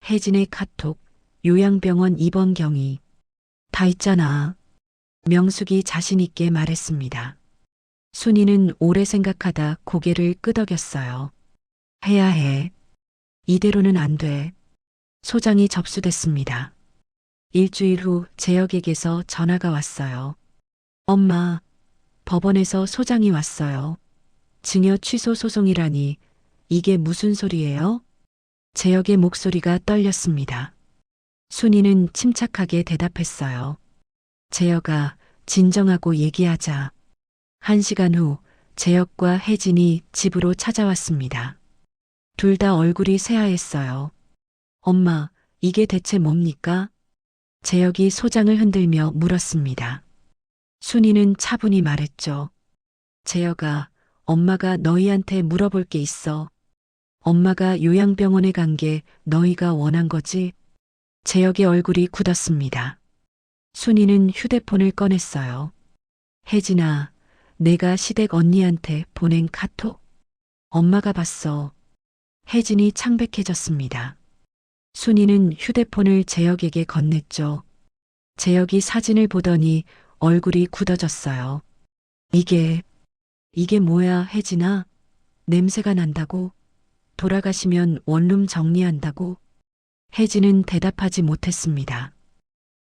혜진의 카톡, 요양병원 입원 경위. 다 있잖아. 명숙이 자신 있게 말했습니다. 순이는 오래 생각하다 고개를 끄덕였어요. 해야 해. 이대로는 안 돼. 소장이 접수됐습니다. 일주일 후 재혁에게서 전화가 왔어요. 엄마, 법원에서 소장이 왔어요. 증여 취소 소송이라니 이게 무슨 소리예요? 재혁의 목소리가 떨렸습니다. 순이는 침착하게 대답했어요. 재혁아, 진정하고 얘기하자. 1시간 후 재혁과 혜진이 집으로 찾아왔습니다. 둘 다 얼굴이 새하였어요. 엄마, 이게 대체 뭡니까? 재혁이 소장을 흔들며 물었습니다. 순이는 차분히 말했죠. 재혁아, 엄마가 너희한테 물어볼 게 있어. 엄마가 요양병원에 간 게 너희가 원한 거지? 재혁의 얼굴이 굳었습니다. 순이는 휴대폰을 꺼냈어요. 혜진아, 내가 시댁 언니한테 보낸 카톡? 엄마가 봤어. 혜진이 창백해졌습니다. 순이는 휴대폰을 재혁에게 건넸죠. 재혁이 사진을 보더니 얼굴이 굳어졌어요. 이게 뭐야, 혜진아? 냄새가 난다고? 돌아가시면 원룸 정리한다고? 혜진은 대답하지 못했습니다.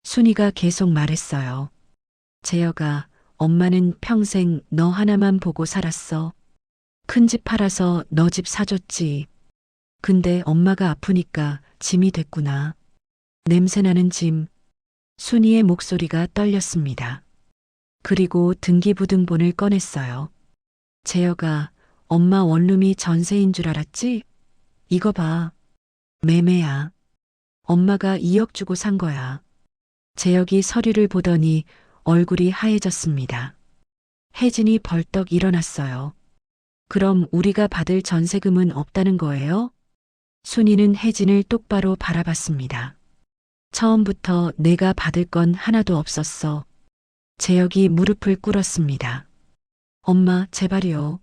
순이가 계속 말했어요. 재혁아, 엄마는 평생 너 하나만 보고 살았어. 큰 집 팔아서 너 집 사줬지. 근데 엄마가 아프니까 짐이 됐구나. 냄새나는 짐. 순이의 목소리가 떨렸습니다. 그리고 등기부등본을 꺼냈어요. 재혁아, 엄마 원룸이 전세인 줄 알았지? 이거 봐. 매매야. 엄마가 2억 주고 산 거야. 재혁이 서류를 보더니 얼굴이 하얘졌습니다. 혜진이 벌떡 일어났어요. 그럼 우리가 받을 전세금은 없다는 거예요? 순이는 혜진을 똑바로 바라봤습니다. 처음부터 내가 받을 건 하나도 없었어. 재혁이 무릎을 꿇었습니다. 엄마, 제발요.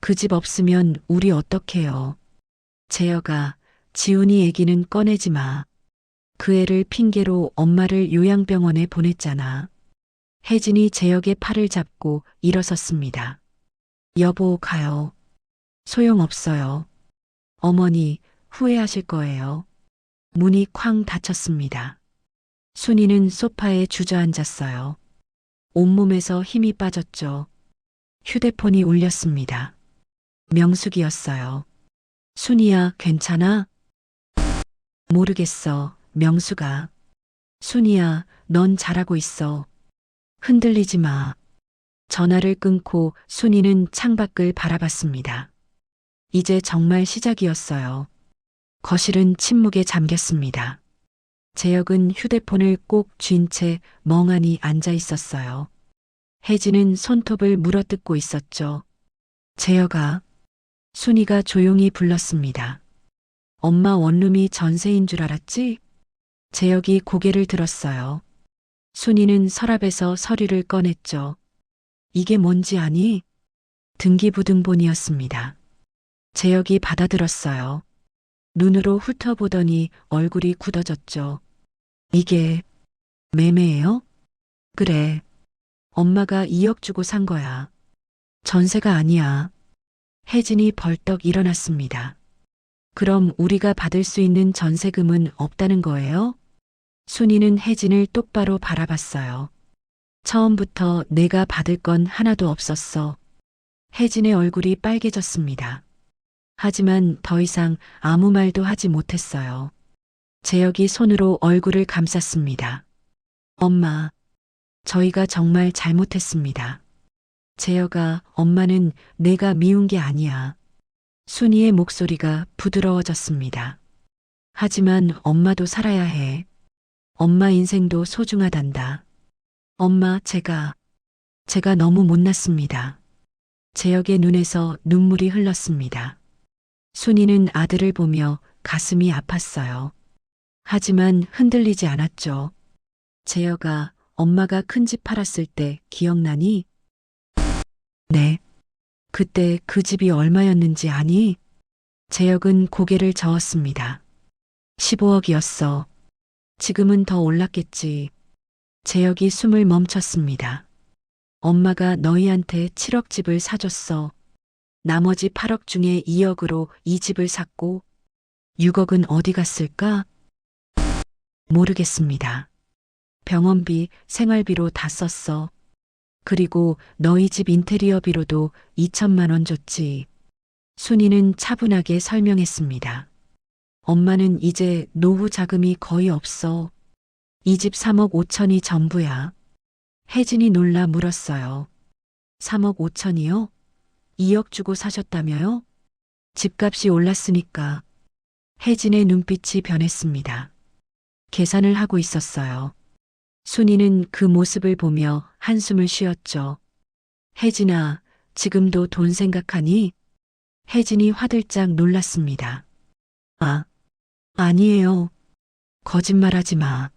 그 집 없으면 우리 어떡해요. 재혁아, 지훈이 얘기는 꺼내지 마. 그 애를 핑계로 엄마를 요양병원에 보냈잖아. 혜진이 재혁의 팔을 잡고 일어섰습니다. 여보, 가요. 소용없어요. 어머니, 후회하실 거예요. 문이 쾅 닫혔습니다. 순이는 소파에 주저앉았어요. 온몸에서 힘이 빠졌죠. 휴대폰이 울렸습니다. 명숙이었어요. 순이야, 괜찮아? 모르겠어, 명숙아. 순이야, 넌 잘하고 있어. 흔들리지 마. 전화를 끊고 순이는 창밖을 바라봤습니다. 이제 정말 시작이었어요. 거실은 침묵에 잠겼습니다. 재혁은 휴대폰을 꼭 쥔 채 멍하니 앉아 있었어요. 혜진은 손톱을 물어뜯고 있었죠. 재혁아. 순이가 조용히 불렀습니다. 엄마 원룸이 전세인 줄 알았지? 재혁이 고개를 들었어요. 순이는 서랍에서 서류를 꺼냈죠. 이게 뭔지 아니? 등기부등본이었습니다. 재혁이 받아들었어요. 눈으로 훑어보더니 얼굴이 굳어졌죠. 이게 매매예요? 그래. 엄마가 2억 주고 산 거야. 전세가 아니야. 혜진이 벌떡 일어났습니다. 그럼 우리가 받을 수 있는 전세금은 없다는 거예요? 순이는 혜진을 똑바로 바라봤어요. 처음부터 내가 받을 건 하나도 없었어. 혜진의 얼굴이 빨개졌습니다. 하지만 더 이상 아무 말도 하지 못했어요. 재혁이 손으로 얼굴을 감쌌습니다. 엄마, 저희가 정말 잘못했습니다. 재혁아, 엄마는 내가 미운 게 아니야. 순이의 목소리가 부드러워졌습니다. 하지만 엄마도 살아야 해. 엄마 인생도 소중하단다. 엄마, 제가 너무 못났습니다. 재혁의 눈에서 눈물이 흘렀습니다. 순이는 아들을 보며 가슴이 아팠어요. 하지만 흔들리지 않았죠. 재혁아, 엄마가 큰 집 팔았을 때 기억나니? 네. 그때 그 집이 얼마였는지 아니? 재혁은 고개를 저었습니다. 15억이었어. 지금은 더 올랐겠지. 재혁이 숨을 멈췄습니다. 엄마가 너희한테 7억 집을 사줬어. 나머지 8억 중에 2억으로 이 집을 샀고 6억은 어디 갔을까? 모르겠습니다. 병원비, 생활비로 다 썼어. 그리고 너희 집 인테리어비로도 2천만 원 줬지. 순이는 차분하게 설명했습니다. 엄마는 이제 노후 자금이 거의 없어. 이 집 3억 5천이 전부야. 혜진이 놀라 물었어요. 3억 5천이요? 2억 주고 사셨다며요? 집값이 올랐으니까. 혜진의 눈빛이 변했습니다. 계산을 하고 있었어요. 순이는 그 모습을 보며 한숨을 쉬었죠. 혜진아, 지금도 돈 생각하니? 혜진이 화들짝 놀랐습니다. 아, 아니에요. 거짓말하지 마.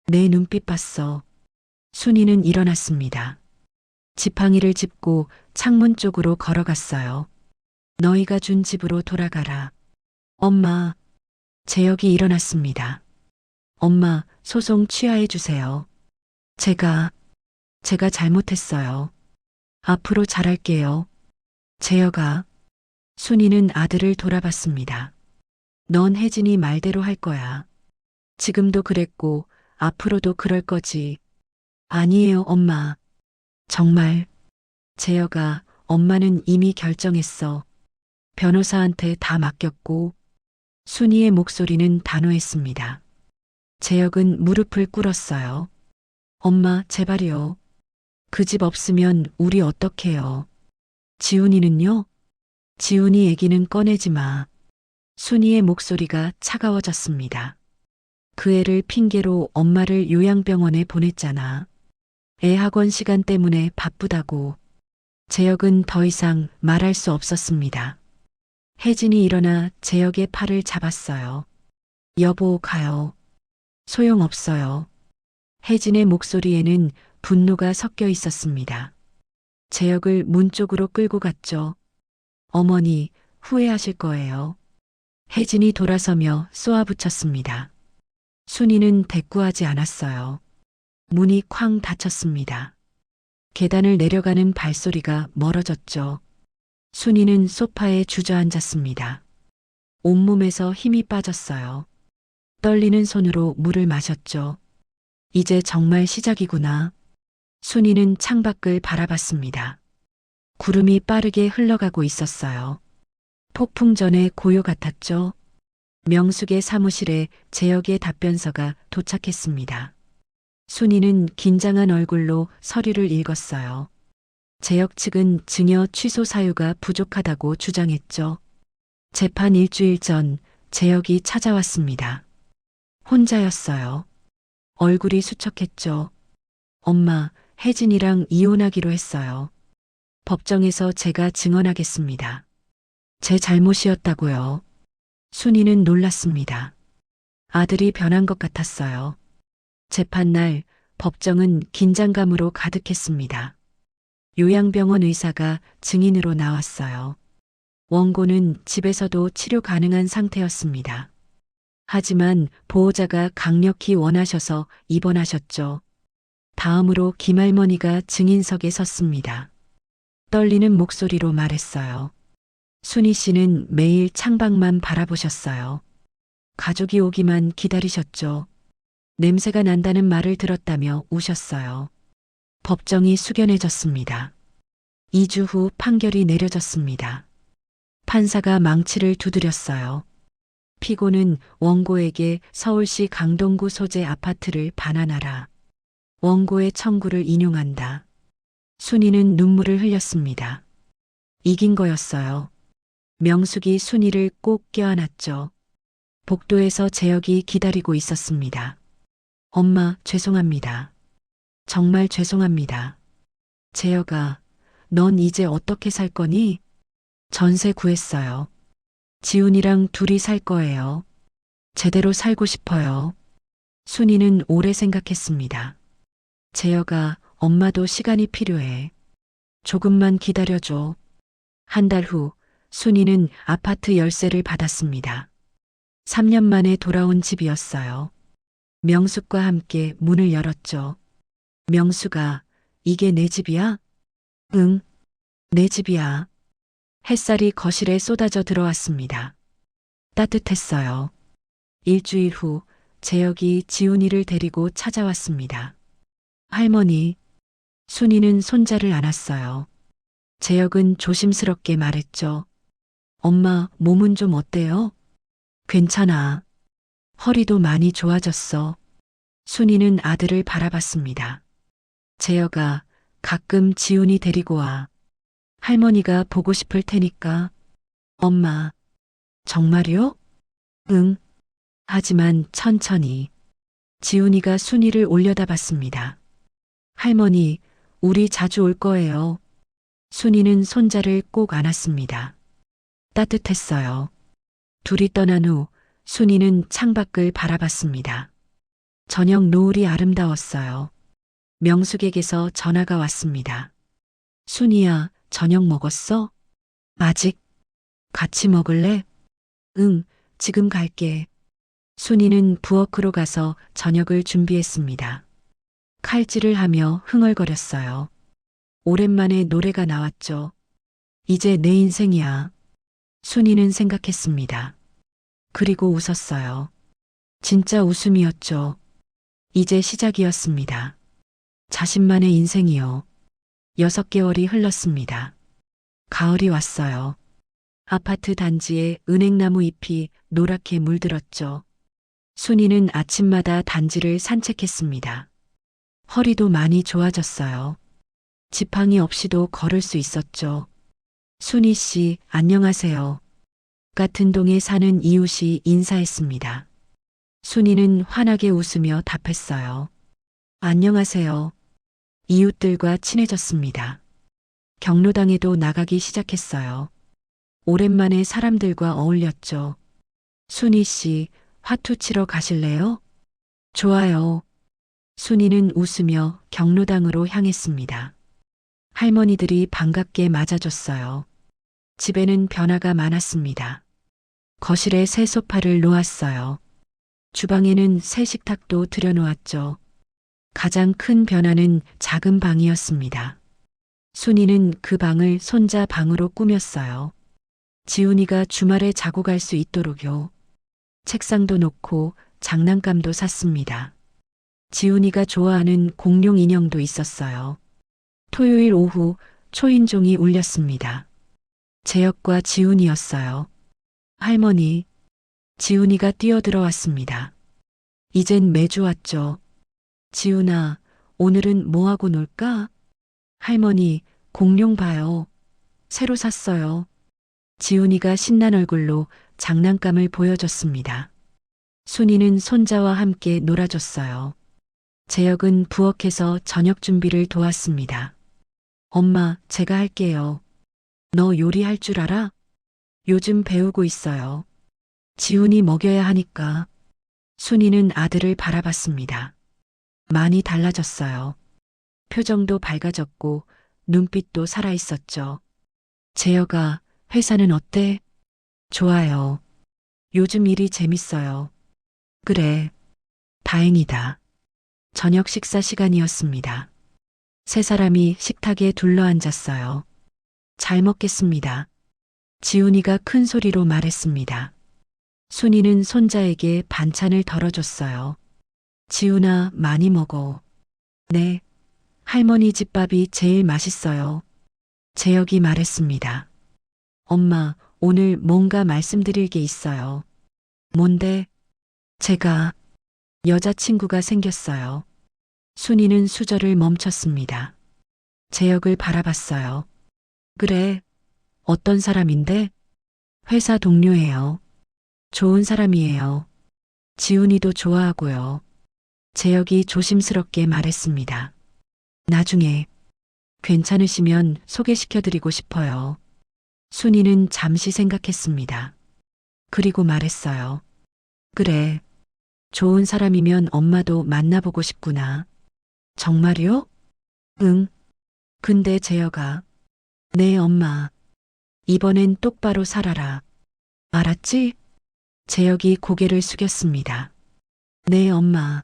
내 눈빛 봤어. 순이는 일어났습니다. 지팡이를 짚고 창문 쪽으로 걸어갔어요. 너희가 준 집으로 돌아가라. 엄마. 재혁이 일어났습니다. 엄마, 소송 취하해 주세요. 제가 잘못했어요. 앞으로 잘할게요. 재혁아. 순이는 아들을 돌아봤습니다. 넌 혜진이 말대로 할 거야. 지금도 그랬고 앞으로도 그럴 거지. 아니에요, 엄마. 정말. 재혁아, 엄마는 이미 결정했어. 변호사한테 다 맡겼고. 순이의 목소리는 단호했습니다. 재혁은 무릎을 꿇었어요. 엄마, 제발요. 그 집 없으면 우리 어떡해요. 지훈이는요? 지훈이 얘기는 꺼내지 마. 순이의 목소리가 차가워졌습니다. 그 애를 핑계로 엄마를 요양병원에 보냈잖아. 애 학원 시간 때문에 바쁘다고. 재혁은 더 이상 말할 수 없었습니다. 혜진이 일어나 재혁의 팔을 잡았어요. 여보, 가요. 소용없어요. 혜진의 목소리에는 분노가 섞여 있었습니다. 재혁을 문 쪽으로 끌고 갔죠. 어머니, 후회하실 거예요. 혜진이 돌아서며 쏘아붙였습니다. 순이는 대꾸하지 않았어요. 문이 쾅 닫혔습니다. 계단을 내려가는 발소리가 멀어졌죠. 순이는 소파에 주저앉았습니다. 온몸에서 힘이 빠졌어요. 떨리는 손으로 물을 마셨죠. 이제 정말 시작이구나. 순이는 창밖을 바라봤습니다. 구름이 빠르게 흘러가고 있었어요. 폭풍 전의 고요 같았죠. 명숙의 사무실에 재혁의 답변서가 도착했습니다. 순이는 긴장한 얼굴로 서류를 읽었어요. 재혁 측은 증여 취소 사유가 부족하다고 주장했죠. 재판 일주일 전 재혁이 찾아왔습니다. 혼자였어요. 얼굴이 수척했죠. 엄마, 혜진이랑 이혼하기로 했어요. 법정에서 제가 증언하겠습니다. 제 잘못이었다고요. 순이는 놀랐습니다. 아들이 변한 것 같았어요. 재판날 법정은 긴장감으로 가득했습니다. 요양병원 의사가 증인으로 나왔어요. 원고는 집에서도 치료 가능한 상태였습니다. 하지만 보호자가 강력히 원하셔서 입원하셨죠. 다음으로 김할머니가 증인석에 섰습니다. 떨리는 목소리로 말했어요. 순이 씨는 매일 창밖만 바라보셨어요. 가족이 오기만 기다리셨죠. 냄새가 난다는 말을 들었다며 우셨어요. 법정이 숙연해졌습니다. 2주 후 판결이 내려졌습니다. 판사가 망치를 두드렸어요. 피고는 원고에게 서울시 강동구 소재 아파트를 반환하라. 원고의 청구를 인용한다. 순이는 눈물을 흘렸습니다. 이긴 거였어요. 명숙이 순이를 꼭 껴안았죠. 복도에서 재혁이 기다리고 있었습니다. 엄마, 죄송합니다. 정말 죄송합니다. 재혁아, 넌 이제 어떻게 살 거니? 전세 구했어요. 지훈이랑 둘이 살 거예요. 제대로 살고 싶어요. 순이는 오래 생각했습니다. 재혁아, 엄마도 시간이 필요해. 조금만 기다려줘. 한 달 후, 순이는 아파트 열쇠를 받았습니다. 3년 만에 돌아온 집이었어요. 명숙과 함께 문을 열었죠. 명숙아, 이게 내 집이야? 응, 내 집이야. 햇살이 거실에 쏟아져 들어왔습니다. 따뜻했어요. 일주일 후 재혁이 지훈이를 데리고 찾아왔습니다. 할머니, 순이는 손자를 안았어요. 재혁은 조심스럽게 말했죠. 엄마, 몸은 좀 어때요? 괜찮아. 허리도 많이 좋아졌어. 순이는 아들을 바라봤습니다. 재혁아, 가끔 지훈이 데리고 와. 할머니가 보고 싶을 테니까. 엄마, 정말요? 응. 하지만 천천히. 지훈이가 순이를 올려다 봤습니다. 할머니, 우리 자주 올 거예요. 순이는 손자를 꼭 안았습니다. 따뜻했어요. 둘이 떠난 후 순이는 창밖을 바라봤습니다. 저녁 노을이 아름다웠어요. 명숙에게서 전화가 왔습니다. 순이야, 저녁 먹었어? 아직. 같이 먹을래? 응, 지금 갈게. 순이는 부엌으로 가서 저녁을 준비했습니다. 칼질을 하며 흥얼거렸어요. 오랜만에 노래가 나왔죠. 이제 내 인생이야. 순이는 생각했습니다. 그리고 웃었어요. 진짜 웃음이었죠. 이제 시작이었습니다. 자신만의 인생이요. 6개월이 흘렀습니다. 가을이 왔어요. 아파트 단지에 은행나무 잎이 노랗게 물들었죠. 순이는 아침마다 단지를 산책했습니다. 허리도 많이 좋아졌어요. 지팡이 없이도 걸을 수 있었죠. 순이 씨, 안녕하세요. 같은 동에 사는 이웃이 인사했습니다. 순이는 환하게 웃으며 답했어요. 안녕하세요. 이웃들과 친해졌습니다. 경로당에도 나가기 시작했어요. 오랜만에 사람들과 어울렸죠. 순희 씨, 화투 치러 가실래요? 좋아요. 순희는 웃으며 경로당으로 향했습니다. 할머니들이 반갑게 맞아줬어요. 집에는 변화가 많았습니다. 거실에 새 소파를 놓았어요. 주방에는 새 식탁도 들여놓았죠. 가장 큰 변화는 작은 방이었습니다. 순이는 그 방을 손자 방으로 꾸몄어요. 지훈이가 주말에 자고 갈 수 있도록요. 책상도 놓고 장난감도 샀습니다. 지훈이가 좋아하는 공룡 인형도 있었어요. 토요일 오후 초인종이 울렸습니다. 재혁과 지훈이었어요. 할머니, 지훈이가 뛰어들어왔습니다. 이젠 매주 왔죠. 지훈아, 오늘은 뭐하고 놀까? 할머니, 공룡 봐요. 새로 샀어요. 지훈이가 신난 얼굴로 장난감을 보여줬습니다. 순이는 손자와 함께 놀아줬어요. 재혁은 부엌에서 저녁 준비를 도왔습니다. 엄마, 제가 할게요. 너 요리할 줄 알아? 요즘 배우고 있어요. 지훈이 먹여야 하니까. 순이는 아들을 바라봤습니다. 많이 달라졌어요. 표정도 밝아졌고 눈빛도 살아있었죠. 재혁아, 회사는 어때? 좋아요. 요즘 일이 재밌어요. 그래. 다행이다. 저녁 식사 시간이었습니다. 세 사람이 식탁에 둘러앉았어요. 잘 먹겠습니다. 지훈이가 큰 소리로 말했습니다. 순이는 손자에게 반찬을 덜어줬어요. 지훈아, 많이 먹어. 네. 할머니 집밥이 제일 맛있어요. 재혁이 말했습니다. 엄마, 오늘 뭔가 말씀드릴 게 있어요. 뭔데? 제가 여자친구가 생겼어요. 순이는 수저를 멈췄습니다. 재혁을 바라봤어요. 그래, 어떤 사람인데? 회사 동료예요. 좋은 사람이에요. 지훈이도 좋아하고요. 재혁이 조심스럽게 말했습니다. 나중에 괜찮으시면 소개시켜드리고 싶어요. 순이는 잠시 생각했습니다. 그리고 말했어요. 그래, 좋은 사람이면 엄마도 만나보고 싶구나. 정말요? 응. 근데 재혁아. 네, 엄마. 이번엔 똑바로 살아라. 알았지? 재혁이 고개를 숙였습니다. 네, 엄마.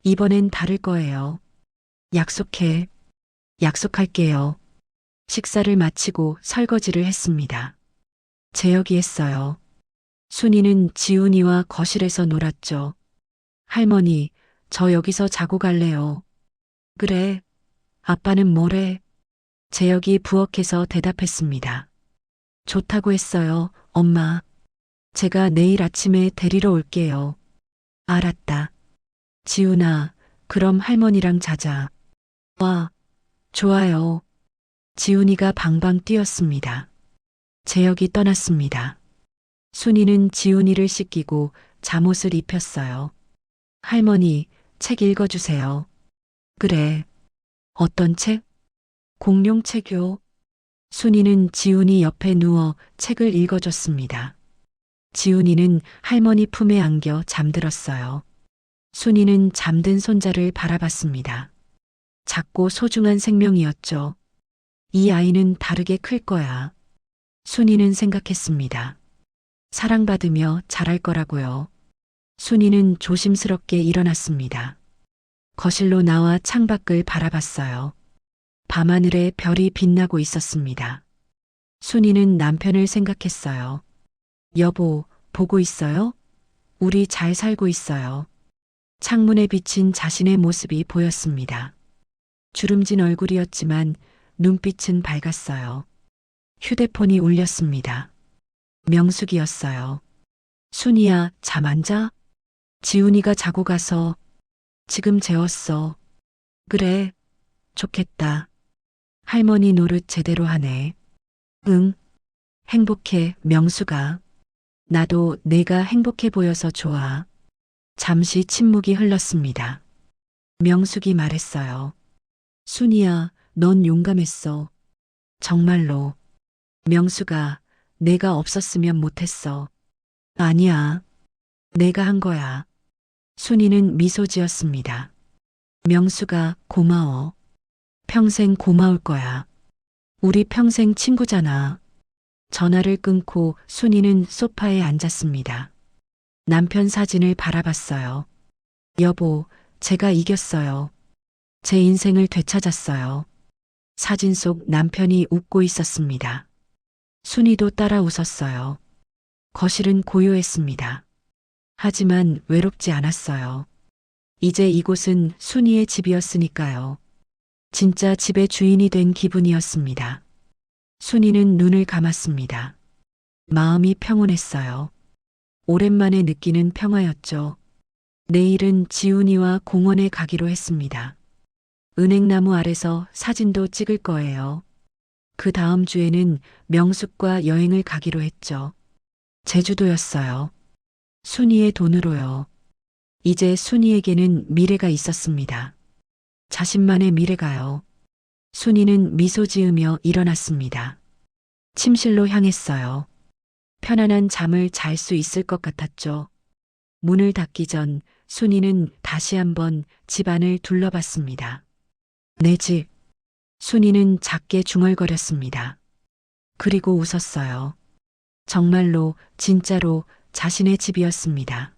이번엔 다를 거예요. 약속해. 약속할게요. 식사를 마치고 설거지를 했습니다. 재혁이 했어요. 순이는 지훈이와 거실에서 놀았죠. 할머니, 저 여기서 자고 갈래요. 그래. 아빠는 뭐래? 재혁이 부엌에서 대답했습니다. 좋다고 했어요, 엄마. 제가 내일 아침에 데리러 올게요. 알았다. 지훈아, 그럼 할머니랑 자자. 와, 좋아요. 지훈이가 방방 뛰었습니다. 재혁이 떠났습니다. 순이는 지훈이를 씻기고 잠옷을 입혔어요. 할머니, 책 읽어주세요. 그래. 어떤 책? 공룡 책요. 순이는 지훈이 옆에 누워 책을 읽어줬습니다. 지훈이는 할머니 품에 안겨 잠들었어요. 순이는 잠든 손자를 바라봤습니다. 작고 소중한 생명이었죠. 이 아이는 다르게 클 거야. 순이는 생각했습니다. 사랑받으며 자랄 거라고요. 순이는 조심스럽게 일어났습니다. 거실로 나와 창밖을 바라봤어요. 밤하늘에 별이 빛나고 있었습니다. 순이는 남편을 생각했어요. 여보, 보고 있어요? 우리 잘 살고 있어요. 창문에 비친 자신의 모습이 보였습니다. 주름진 얼굴이었지만 눈빛은 밝았어요. 휴대폰이 울렸습니다. 명숙이었어요. 순이야, 잠 안 자? 지훈이가 자고 가서 지금 재웠어. 그래, 좋겠다. 할머니 노릇 제대로 하네. 응, 행복해, 명수가. 나도 내가 행복해 보여서 좋아. 잠시 침묵이 흘렀습니다. 명숙이 말했어요. 순이야, 넌 용감했어. 정말로. 명수가, 내가 없었으면 못했어. 아니야. 내가 한 거야. 순이는 미소 지었습니다. 명수가 고마워. 평생 고마울 거야. 우리 평생 친구잖아. 전화를 끊고 순이는 소파에 앉았습니다. 남편 사진을 바라봤어요. 여보, 제가 이겼어요. 제 인생을 되찾았어요. 사진 속 남편이 웃고 있었습니다. 순이도 따라 웃었어요. 거실은 고요했습니다. 하지만 외롭지 않았어요. 이제 이곳은 순이의 집이었으니까요. 진짜 집의 주인이 된 기분이었습니다. 순이는 눈을 감았습니다. 마음이 평온했어요. 오랜만에 느끼는 평화였죠. 내일은 지훈이와 공원에 가기로 했습니다. 은행나무 아래서 사진도 찍을 거예요. 그 다음 주에는 명숙과 여행을 가기로 했죠. 제주도였어요. 순이의 돈으로요. 이제 순이에게는 미래가 있었습니다. 자신만의 미래가요. 순이는 미소 지으며 일어났습니다. 침실로 향했어요. 편안한 잠을 잘 수 있을 것 같았죠. 문을 닫기 전 순이는 다시 한번 집안을 둘러봤습니다. 내 집. 순이는 작게 중얼거렸습니다. 그리고 웃었어요. 정말로, 진짜로 자신의 집이었습니다.